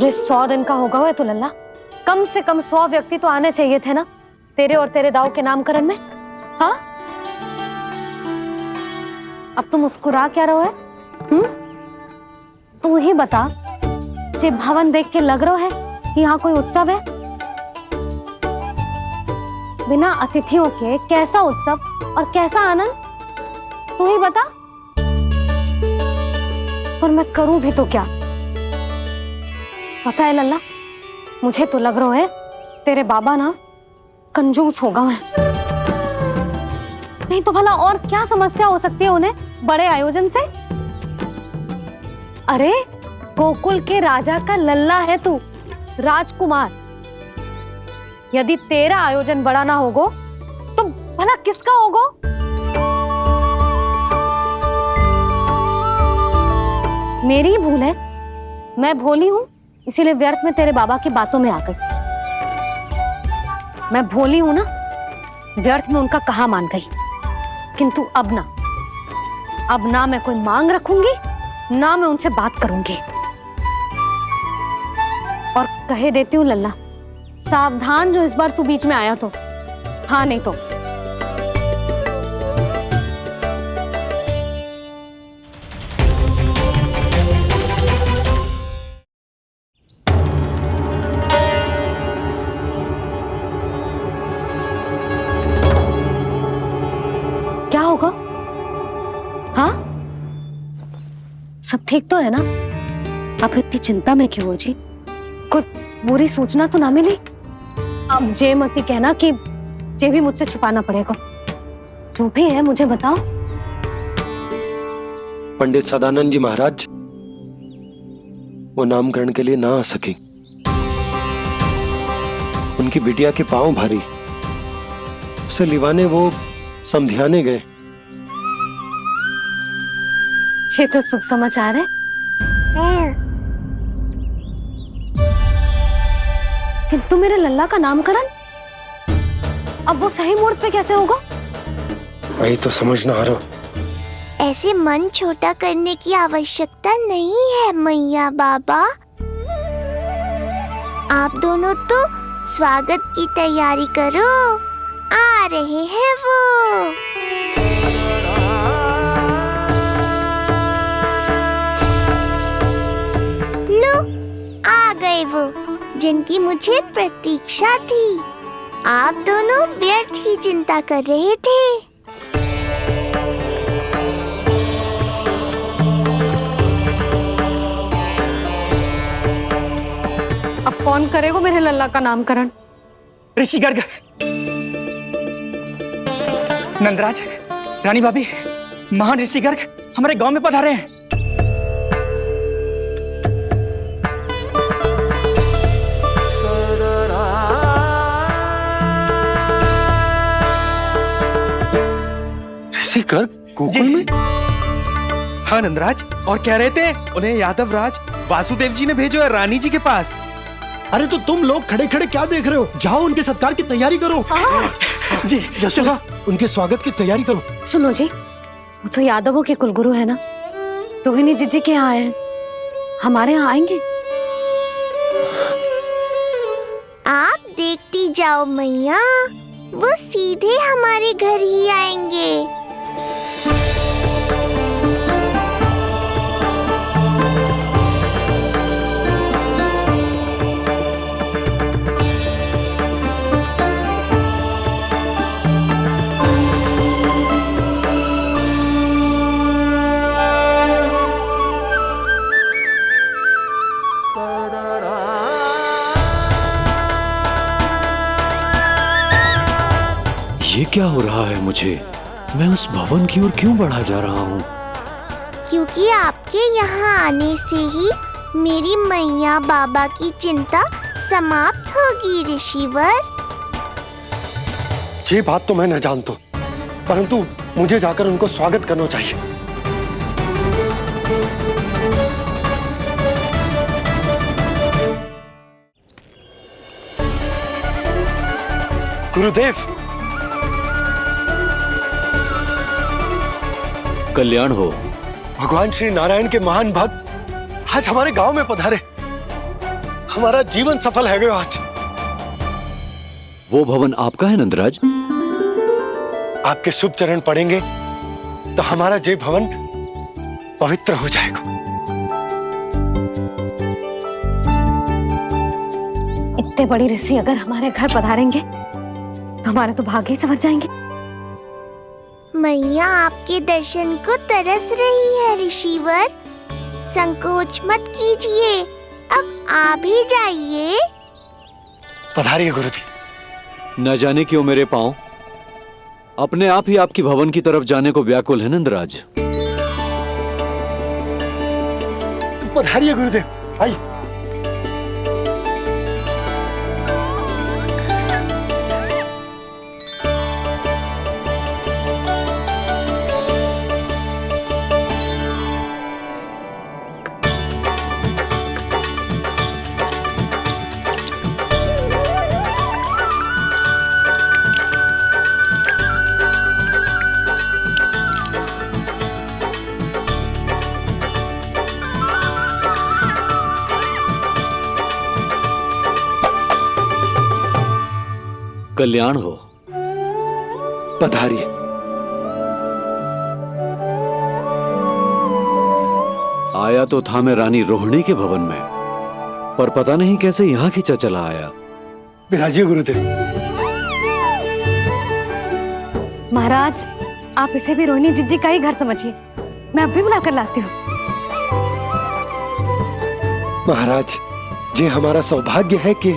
अरे 100 दिन का होगा हुआ तो लल्ला, कम से कम 100 व्यक्ति तो आने चाहिए थे ना तेरे और तेरे दाऊ के नामकरण में। हाँ, अब तुम मुस्कुरा क्या रहो है? तू ही बता, जे भवन देख के लग रहा है कि यहाँ कोई उत्सव है? बिना अतिथियों के कैसा उत्सव और कैसा आनंद, तू ही बता। और मैं करूं भी तो क्या? पता है लल्ला, मुझे तो लग रहा है तेरे बाबा ना कंजूस होगा है। नहीं तो भला और क्या समस्या हो सकती है उन्हें बड़े आयोजन से? अरे गोकुल के राजा का लल्ला है तू, राजकुमार। यदि तेरा आयोजन बड़ा ना होगो तो भला किसका होगो? मेरी ही भूल है, मैं भोली हूं, इसीलिए व्यर्थ में तेरे बाबा की बातों में आ गई। मैं भोली हूं ना, व्यर्थ में उनका कहा मान गई। किंतु अब ना मैं कोई मांग रखूंगी, ना मैं उनसे बात करूंगी। और कहे देती हूँ लल्ला, सावधान जो इस बार तू बीच में आया तो। हाँ नहीं तो क्या होगा? हाँ, सब ठीक तो है ना? आप इतनी चिंता में क्यों हो जी? कोई बुरी सूचना तो ना मिली? अब जे मत कहना कि जे भी मुझसे छुपाना पड़ेगा। जो भी है मुझे बताओ। पंडित सदानंद जी महाराज वो नामकरण के लिए ना आ सके। उनकी बिटिया के पांव भारी, उसे लिवाने वो समझाने गए। ये तो शुभ समाचार है। किंतु मेरे लल्ला का नामकरण अब वो सही मुहूर्त पे कैसे होगा? वही तो समझ ना आ रहा। ऐसे मन छोटा करने की आवश्यकता नहीं है मैया बाबा। आप दोनों तो स्वागत की तैयारी करो, आ रहे हैं वो। लो, आ गए वो जिनकी मुझे प्रतीक्षा थी। आप दोनों व्यर्थ ही चिंता कर रहे थे। अब कौन करेगा मेरे लल्ला का नामकरण? ऋषि गर्ग, नंदराज, रानी भाभी, महान ऋषि गर्ग हमारे गांव में पधारे हैं। ऋषि गर्ग गोकुल में? हाँ नंदराज, और कह रहे थे उन्हें यादव राज वासुदेव जी ने भेजो है रानी जी के पास। अरे तो तुम लोग खड़े खड़े क्या देख रहे हो? जाओ उनके सत्कार की तैयारी करो। जी यशोदा, उनके स्वागत की तैयारी करो। सुनो जी, वो तो यादवों के कुलगुरु है ना, रोहिणी जीजी के यहाँ आए हैं, हमारे यहाँ आएंगे। आप देखती जाओ मैया, वो सीधे हमारे घर ही आएंगे। ये क्या हो रहा है मुझे? मैं उस भवन की ओर क्यों बढ़ा जा रहा हूँ? क्योंकि आपके यहाँ आने से ही मेरी मैया बाबा की चिंता समाप्त होगी ऋषिवर। ये बात तो मैं न जानता, परंतु मुझे जाकर उनको स्वागत करना चाहिए। गुरुदेव, कल्याण हो। भगवान श्री नारायण के महान भक्त आज हमारे गांव में पधारे। हमारा जीवन सफल है गयो आज। वो भवन आपका है नंदराज? आपके शुभ चरण पड़ेंगे तो हमारा जय भवन पवित्र हो जाएगा। इतने बड़ी ऋषि अगर हमारे घर पधारेंगे तो हमारे तो भाग्य ही संवर जाएंगे। मैया आपके दर्शन को तरस रही है ऋषिवर, संकोच मत कीजिए, अब आ भी जाइए। पधारिए गुरुदेव। न जाने क्यों मेरे पांव अपने आप ही आपकी भवन की तरफ जाने को व्याकुल है नंदराज। पधारिए गुरुदेव, आइए। कल्याण हो। पधारिए। आया तो था मैं रानी रोहिणी के भवन में, पर पता नहीं कैसे यहाँ खींचा चला आया। विराजिए गुरुदेव। महाराज, आप इसे भी रोहिणी जिज्जी का ही घर समझिए, मैं अब भी बुला कर लाती हूँ। महाराज, ये हमारा सौभाग्य है कि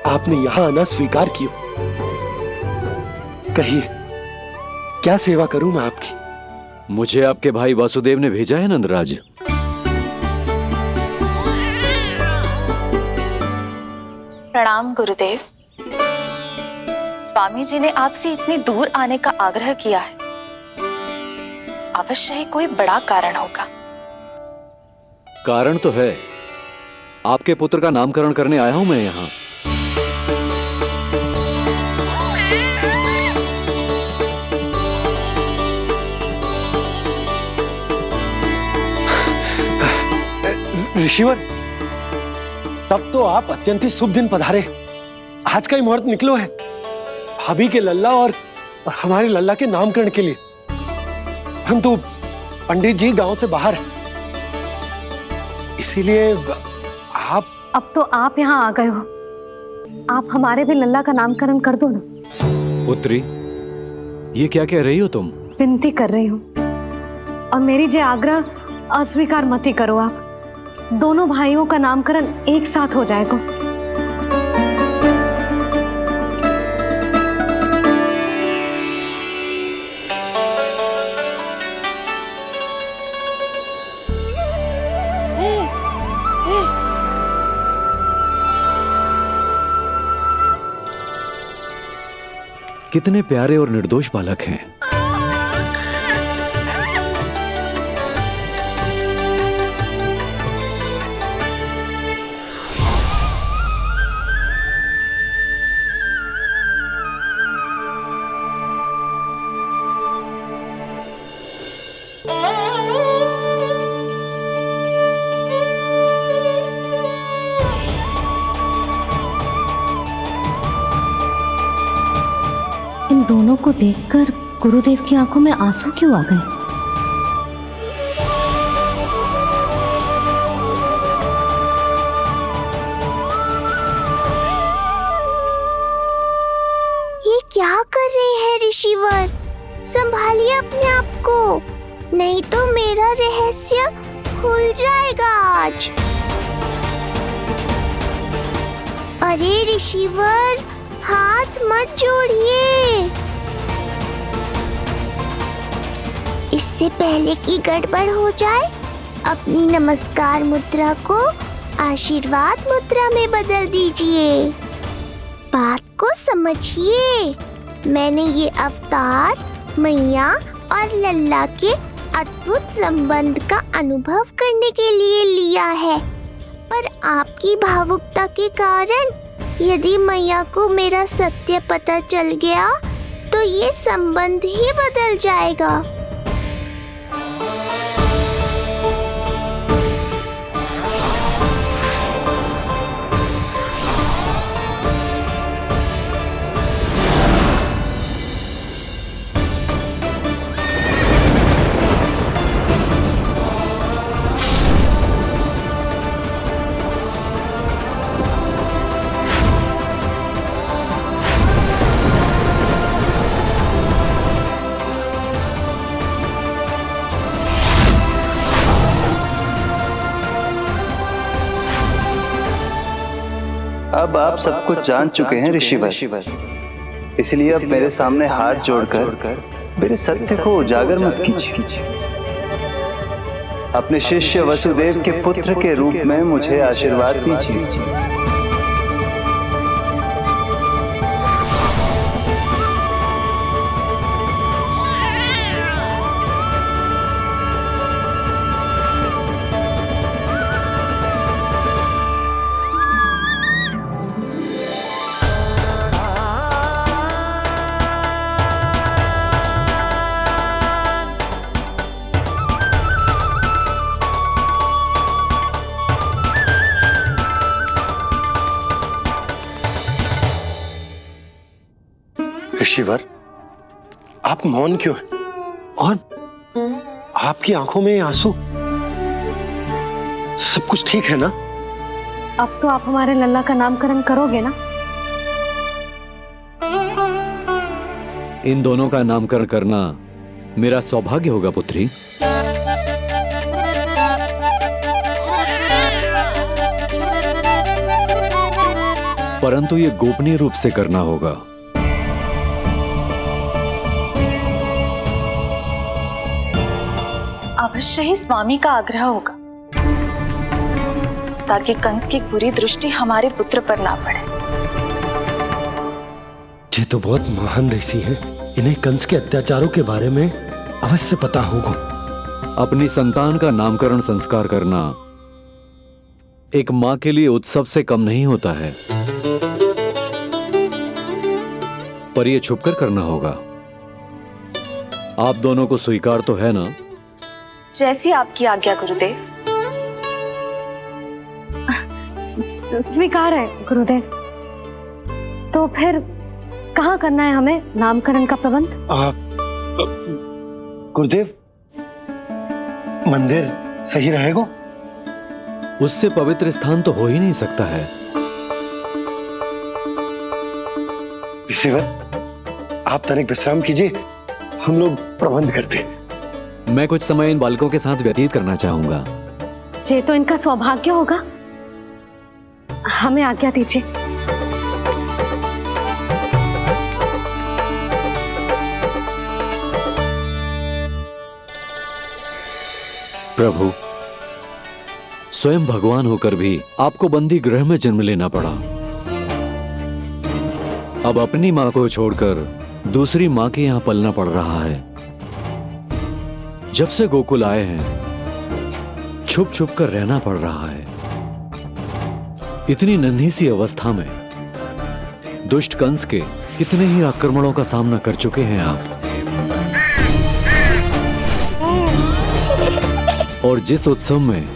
आपने यहाँ आना स्वीकार किया। कहिए, क्या सेवा करूं मैं आपकी? मुझे आपके भाई वासुदेव ने भेजा है नंदराज। प्रणाम गुरुदेव। स्वामी जी ने आपसे इतनी दूर आने का आग्रह किया है, अवश्य ही कोई बड़ा कारण होगा। कारण तो है, आपके पुत्र का नामकरण करने आया हूं मैं यहाँ। ऋषिवर, तब तो आप अत्यंत ही शुभ दिन पधारे। आज का ही मुहूर्त निकलो है भाभी के लल्ला और हमारे लल्ला के नामकरण के लिए। हम तो पंडित जी गांव से बाहर हैं, इसीलिए आप। अब तो आप यहाँ आ गए हो, आप हमारे भी लल्ला का नामकरण कर दो ना। पुत्री, ये क्या कह रही हो तुम? विनती कर रही हूँ, और मेरी जे आग्रह अस्वीकार मत ही करो। आप दोनों भाइयों का नामकरण एक साथ हो जाएगा। कितने प्यारे और निर्दोष बालक हैं। इन दोनों को देखकर गुरुदेव की आंखों में आंसू क्यों आ गए? ये क्या कर रहे हैं ऋषिवर? संभालिए अपने आप को, नहीं तो मेरा रहस्य खुल जाएगा आज। अरे ऋषिवर, हाथ मत जोड़िए। इससे पहले कि गड़बड़ हो जाए, अपनी नमस्कार मुद्रा को आशीर्वाद मुद्रा में बदल दीजिए। बात को समझिए, मैंने ये अवतार मैया और लल्ला के अद्भुत संबंध का अनुभव करने के लिए लिया है, पर आपकी भावुकता के कारण यदि मैया को मेरा सत्य पता चल गया तो ये संबंध ही बदल जाएगा। अब आप सब कुछ जान चुके हैं ऋषिवर, इसलिए अब मेरे सामने हाथ जोड़कर मेरे सत्य को उजागर मत कीजिए। अपने शिष्य वसुदेव के पुत्र के रूप में मुझे आशीर्वाद दीजिए। ऋषिवर, आप मौन क्यों हैं? और आपकी आंखों में आंसू, सब कुछ ठीक है ना? अब तो आप हमारे लल्ला का नामकरण करोगे ना? इन दोनों का नामकरण करना मेरा सौभाग्य होगा पुत्री। परंतु ये गोपनीय रूप से करना होगा। अवश्य ही स्वामी का आग्रह होगा, ताकि कंस की बुरी दृष्टि हमारे पुत्र पर ना पड़े। ये तो बहुत महान ऋषि हैं, इन्हें कंस के अत्याचारों के बारे में अवश्य पता होगा। अपनी संतान का नामकरण संस्कार करना एक मां के लिए उत्सव से कम नहीं होता है, पर यह छुपकर करना होगा। आप दोनों को स्वीकार तो है ना? जैसी आपकी आज्ञा गुरुदेव। स्वीकार है गुरुदेव। तो फिर कहाँ करना है हमें नामकरण का प्रबंध? गुरुदेव, मंदिर सही रहेगा? उससे पवित्र स्थान तो हो ही नहीं सकता है। ऋषिवर, आप तनिक विश्राम कीजिए, हम लोग प्रबंध करते हैं। मैं कुछ समय इन बालकों के साथ व्यतीत करना चाहूंगा। ये तो इनका सौभाग्य होगा। हमें आज्ञा दीजिए। प्रभु, स्वयं भगवान होकर भी आपको बंदी गृह में जन्म लेना पड़ा। अब अपनी मां को छोड़कर दूसरी मां के यहां पलना पड़ रहा है। जब से गोकुल आए हैं छुप छुप कर रहना पड़ रहा है। इतनी नन्ही सी अवस्था में दुष्ट कंस के कितने ही आक्रमणों का सामना कर चुके हैं आप। और जिस उत्सव में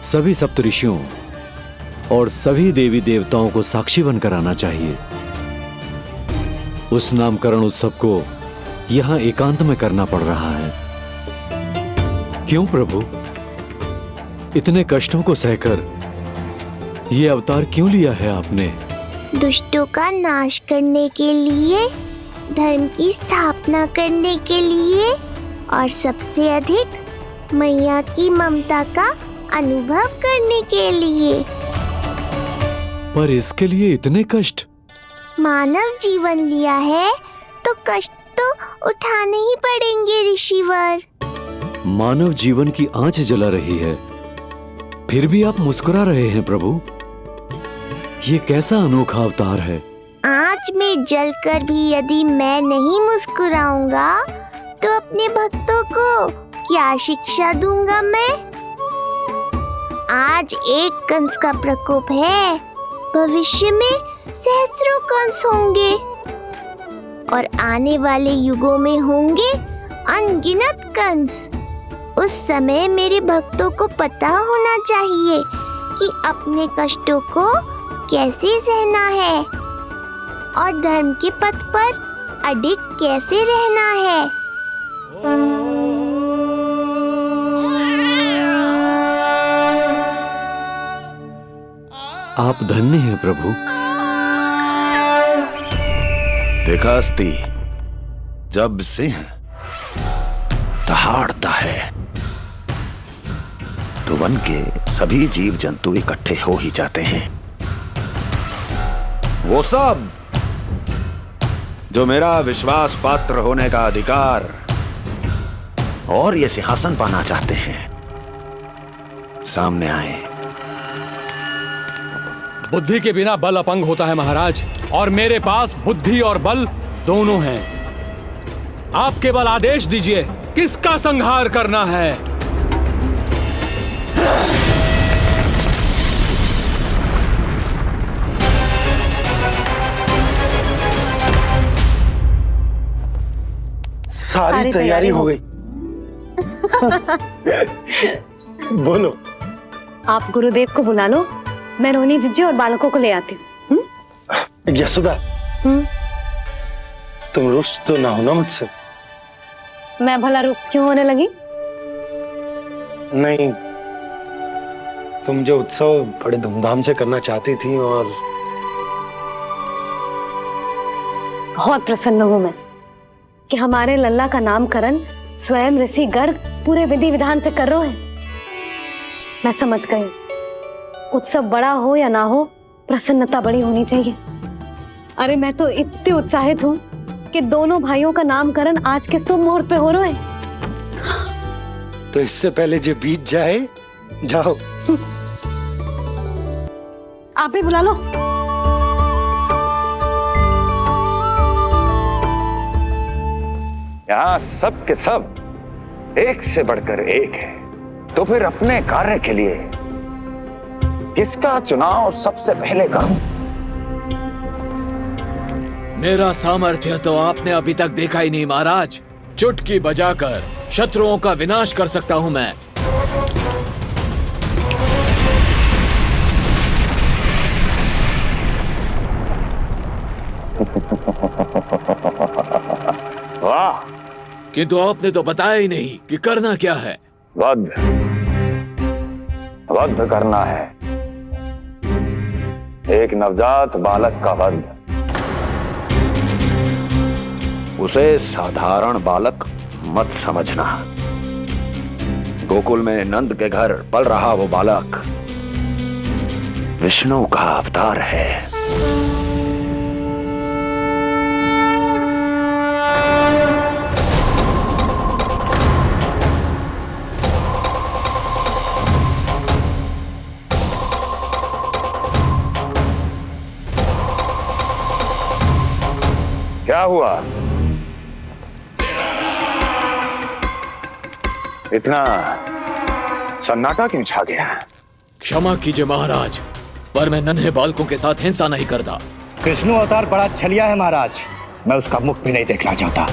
सभी सप्तऋषियों और सभी देवी देवताओं को साक्षी बनकर आना चाहिए, उस नामकरण उत्सव को यहां एकांत में करना पड़ रहा है। क्यों प्रभु, इतने कष्टों को सहकर ये अवतार क्यों लिया है आपने? दुष्टों का नाश करने के लिए, धर्म की स्थापना करने के लिए और सबसे अधिक मैया की ममता का अनुभव करने के लिए। पर इसके लिए इतने कष्ट? मानव जीवन लिया है तो कष्ट तो उठाने ही पड़ेंगे ऋषिवर। मानव जीवन की आंच जला रही है, फिर भी आप मुस्कुरा रहे हैं प्रभु। ये कैसा अनोखा अवतार है। आंच में जलकर भी यदि मैं नहीं मुस्कुराऊंगा तो अपने भक्तों को क्या शिक्षा दूंगा मैं? आज एक कंस का प्रकोप है, भविष्य में सहस्रों कंस होंगे और आने वाले युगों में होंगे अनगिनत कंस। उस समय मेरे भक्तों को पता होना चाहिए कि अपने कष्टों को कैसे सहना है और धर्म के पथ पर अडिग कैसे रहना है। आप धन्य हैं प्रभु। देखा अस्ति, जब सिंह दहाड़ता है तो वन के सभी जीव जंतु इकट्ठे हो ही जाते हैं। वो सब जो मेरा विश्वास पात्र होने का अधिकार और ये सिंहासन पाना चाहते हैं, सामने आए। बुद्धि के बिना बल अपंग होता है महाराज, और मेरे पास बुद्धि और बल दोनों हैं। आप केवल आदेश दीजिए किसका संहार करना है। सारी तैयारी हो गई। बोलो। आप गुरुदेव को बुला लो, मैं रोहिणी जीजी और बालकों को ले आती हूँ। यशोदा, तुम रुष्ट तो ना हो ना मुझसे? मैं भला रुष्ट क्यों होने लगी? नहीं, तुम जो उत्सव बड़े धूमधाम से करना चाहती थी और बहुत प्रसन्न हूँ मैं कि हमारे लल्ला का नामकरण स्वयं ऋषि गर्ग पूरे विधि विधान से कर रहे हैं। मैं समझ गई, उत्सव बड़ा हो या ना हो, प्रसन्नता बड़ी होनी चाहिए। अरे मैं तो इतनी उत्साहित हूँ कि दोनों भाइयों का नामकरण आज के शुभ मुहूर्त पे हो रहा है। तो इससे पहले जो बीत जाए, जाओ। आप ही बुला लो। यहाँ सब के सब एक से बढ़कर एक है, तो फिर अपने कार्य के लिए किसका चुनाव सबसे पहले करूं? मेरा सामर्थ्य तो आपने अभी तक देखा ही नहीं महाराज। चुटकी बजाकर शत्रुओं का विनाश कर सकता हूं मैं। वाह! किंतु आपने तो बताया ही नहीं कि करना क्या है। वध करना है, एक नवजात बालक का वध। उसे साधारण बालक मत समझना। गोकुल में नंद के घर पल रहा वो बालक विष्णु का अवतार है। क्या हुआ? इतना सन्नाटा क्यों छा गया? क्षमा कीजिए महाराज, पर मैं नन्हे बालकों के साथ हिंसा नहीं करता। विष्णु अवतार बड़ा छलिया है महाराज, मैं उसका मुख भी नहीं देखना चाहता।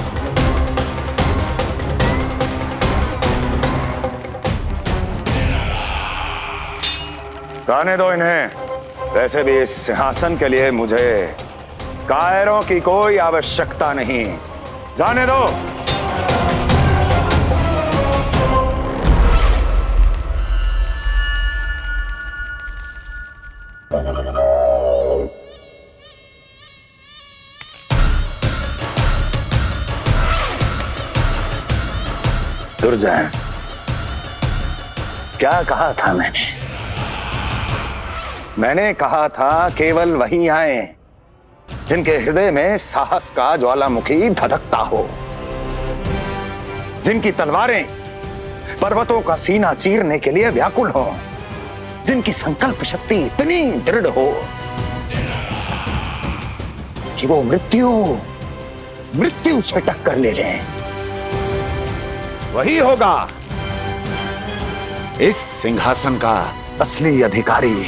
गाने दो इन्हें। वैसे भी इस सिंहासन के लिए मुझे कायरों की कोई आवश्यकता नहीं। जाने दो। दुर्जय, क्या कहा था मैंने कहा था केवल वही आए जिनके हृदय में साहस का ज्वालामुखी धधकता हो, जिनकी तलवारें पर्वतों का सीना चीरने के लिए व्याकुल हो, जिनकी संकल्प शक्ति इतनी दृढ़ हो कि वो मृत्यु से टक्कर ले जाए। वही होगा इस सिंहासन का असली अधिकारी।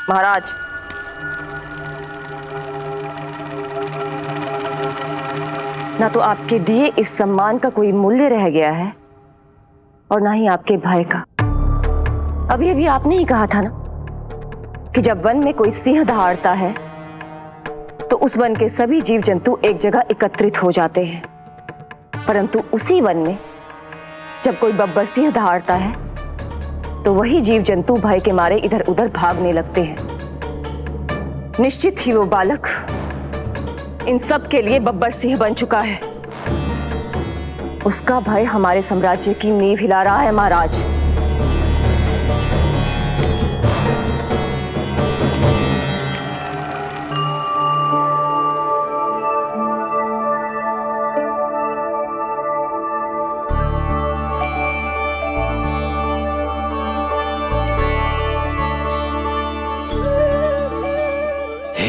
महाराज, ना तो आपके दिए इस सम्मान का कोई मूल्य रह गया है और ना ही आपके भय का। अभी अभी आपने ही कहा था ना कि जब वन में कोई सिंह दहाड़ता है तो उस वन के सभी जीव जंतु एक जगह एकत्रित हो जाते हैं, परंतु उसी वन में जब कोई बब्बर सिंह दहाड़ता है तो वही जीव जंतु भय के मारे इधर उधर भागने लगते हैं। निश्चित ही वो बालक इन सब के लिए बब्बर सिंह बन चुका है। उसका भय हमारे साम्राज्य की नींव हिला रहा है महाराज।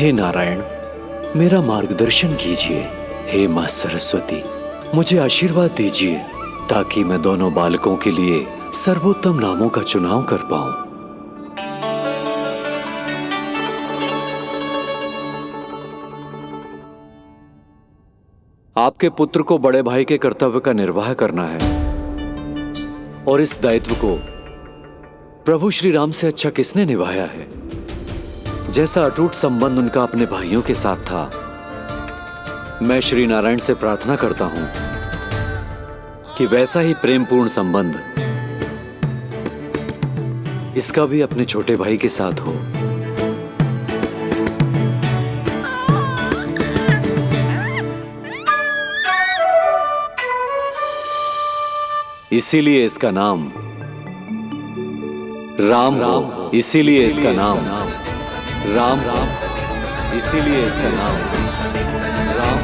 हे नारायण, मेरा मार्गदर्शन कीजिए। हे मां सरस्वती, मुझे आशीर्वाद दीजिए ताकि मैं दोनों बालकों के लिए सर्वोत्तम नामों का चुनाव कर पाऊं। आपके पुत्र को बड़े भाई के कर्तव्य का निर्वाह करना है और इस दायित्व को प्रभु श्री राम से अच्छा किसने निभाया है? जैसा अटूट संबंध उनका अपने भाइयों के साथ था, मैं श्री नारायण से प्रार्थना करता हूं कि वैसा ही प्रेमपूर्ण संबंध इसका भी अपने छोटे भाई के साथ हो। इसीलिए इसका नाम राम हो। इसीलिए इसका नाम राम, इसीलिए इसका नाम राम।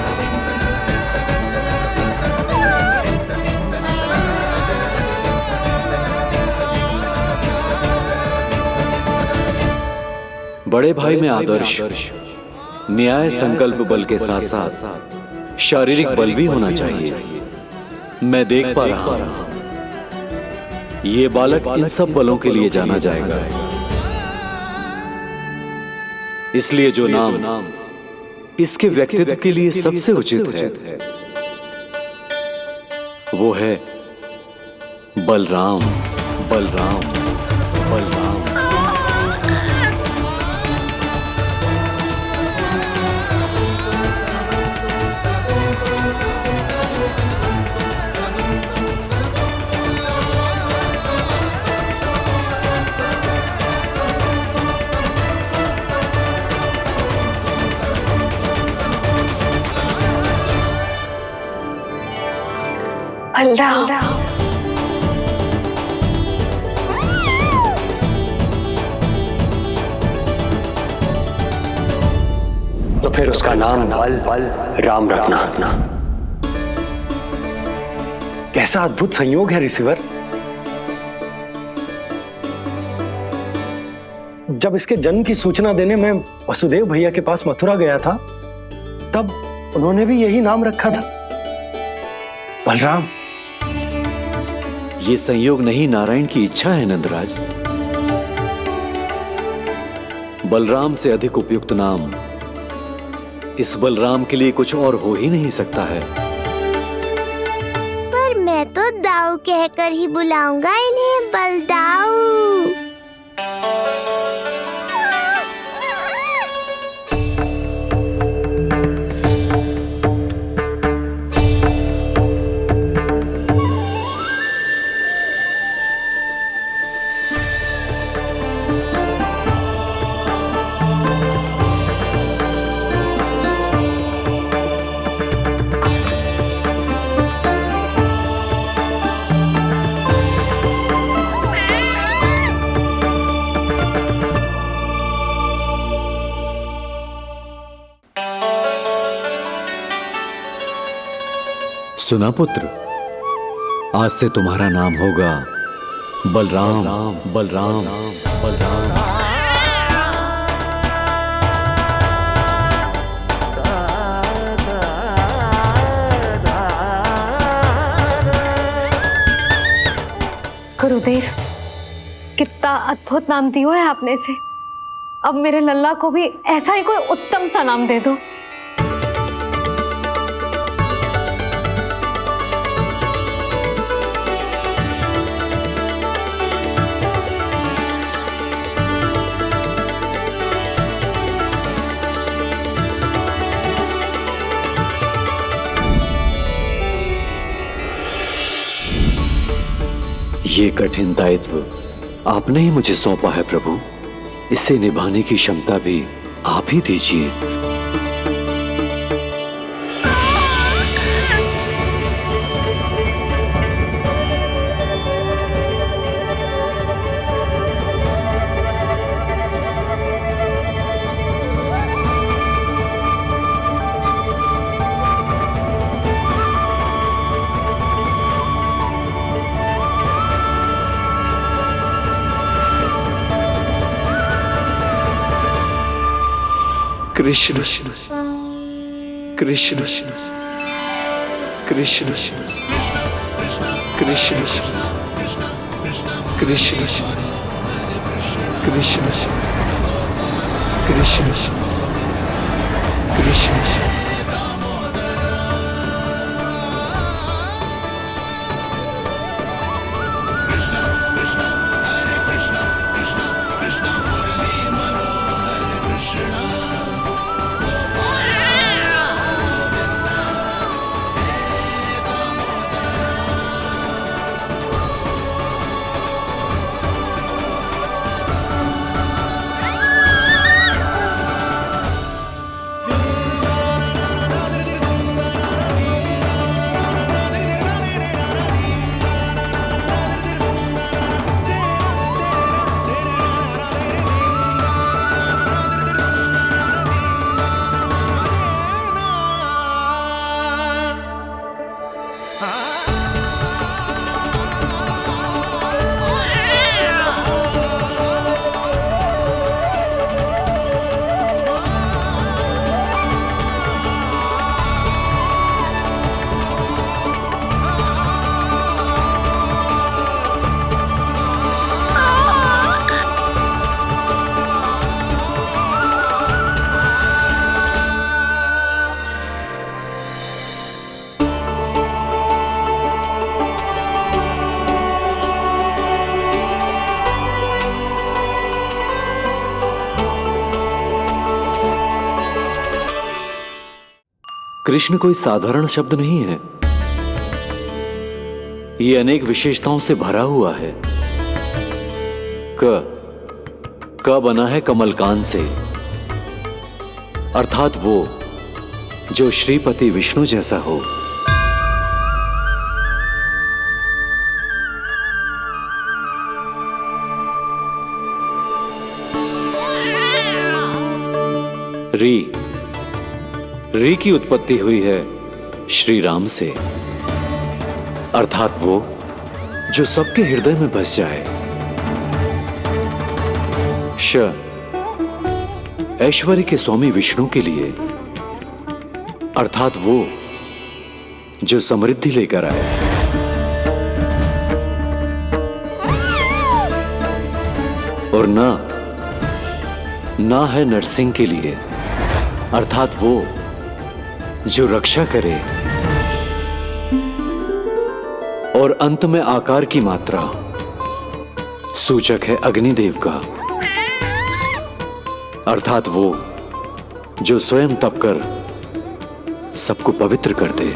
बड़े भाई में आदर्श, न्याय, संकल्प बल के साथ साथ शारीरिक बल भी होना चाहिए। मैं देख पा रहा हूं ये बालक इन सब बलों के लिए जाना जाएगा। इसलिए जो नाम इसके व्यक्तित्व के लिए सबसे उचित है वो है बलराम। बलराम, बलराम। बलराम। तो फिर उसका नाम बल राम रखना। कैसा अद्भुत संयोग है रिसीवर। जब इसके जन्म की सूचना देने मैं वसुदेव भैया के पास मथुरा गया था, तब उन्होंने भी यही नाम रखा था, बलराम। ये संयोग नहीं, नारायण की इच्छा है नंदराज। बलराम से अधिक उपयुक्त नाम इस बलराम के लिए कुछ और हो ही नहीं सकता है। पर मैं तो दाऊ कहकर ही बुलाऊंगा इन्हें, बलदाऊ। सुना पुत्र, आज से तुम्हारा नाम होगा बलराम। बलराम, बलराम। गुरुदेव, कितना अद्भुत नाम दिया है आपने इसे। अब मेरे लल्ला को भी ऐसा ही कोई उत्तम सा नाम दे दो। ये कठिन दायित्व आपने ही मुझे सौंपा है प्रभु। इसे निभाने की क्षमता भी आप ही दीजिए। कृष्ण कृष्ण कृष्ण कृष्ण कृष्ण कृष्ण कृष्ण कृष्ण कृष्ण कोई साधारण शब्द नहीं है। ये अनेक विशेषताओं से भरा हुआ है। क बना है कमलकांत से, अर्थात वो जो श्रीपति विष्णु जैसा हो। री की उत्पत्ति हुई है श्री राम से, अर्थात वो जो सबके हृदय में बस जाए। ऐश्वर्य के स्वामी विष्णु के लिए, अर्थात वो जो समृद्धि लेकर आए। और ना है नरसिंह के लिए, अर्थात वो जो रक्षा करे। और अंत में आकार की मात्रा सूचक है अग्निदेव का, अर्थात वो जो स्वयं तप कर सबको पवित्र कर दे।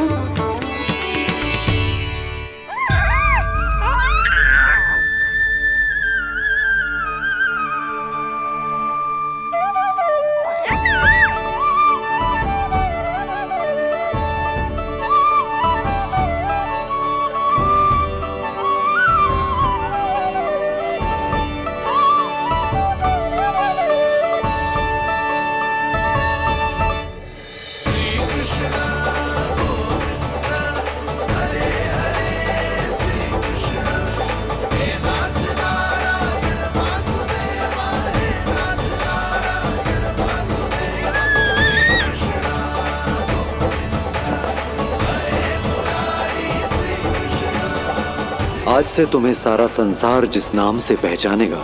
आज से तुम्हें सारा संसार जिस नाम से पहचानेगा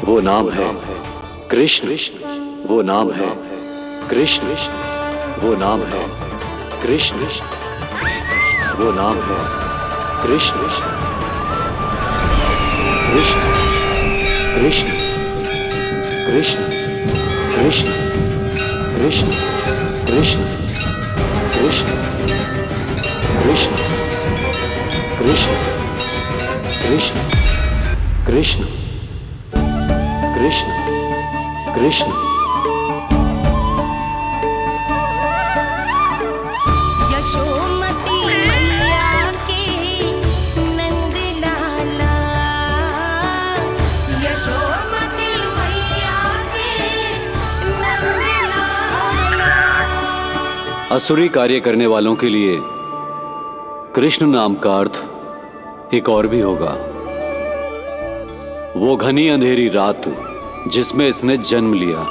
वो नाम है कृष्ण। वो नाम है कृष्ण। वो नाम है कृष्ण। वो नाम है कृष्ण। कृष्ण कृष्ण कृष्ण कृष्ण कृष्ण कृष्ण कृष्ण कृष्ण कृष्ण कृष्ण कृष्ण कृष्ण कृष्ण। यशोमती मैया के नंद लाला, यशोमती मैया के नंद लाला। असुरी कार्य करने वालों के लिए कृष्ण नाम का अर्थ एक और भी होगा। वो घनी अंधेरी रात जिसमें इसने जन्म लिया।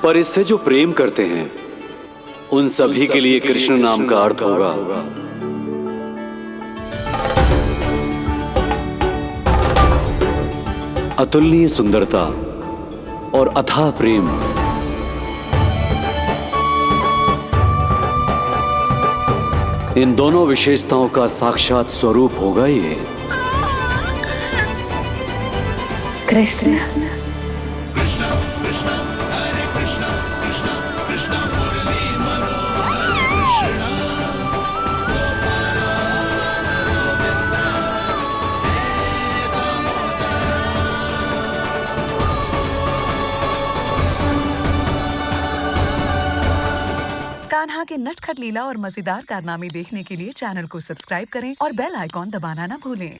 पर इससे जो प्रेम करते हैं उन सभी के लिए कृष्ण नाम का अर्थ होगा अतुलनीय सुंदरता और अथाह प्रेम। इन दोनों विशेषताओं का साक्षात स्वरूप होगा ये कृष्ण। कान्हा के नटखट लीला और मजेदार कारनामे देखने के लिए चैनल को सब्सक्राइब करें और बेल आइकॉन दबाना ना भूलें।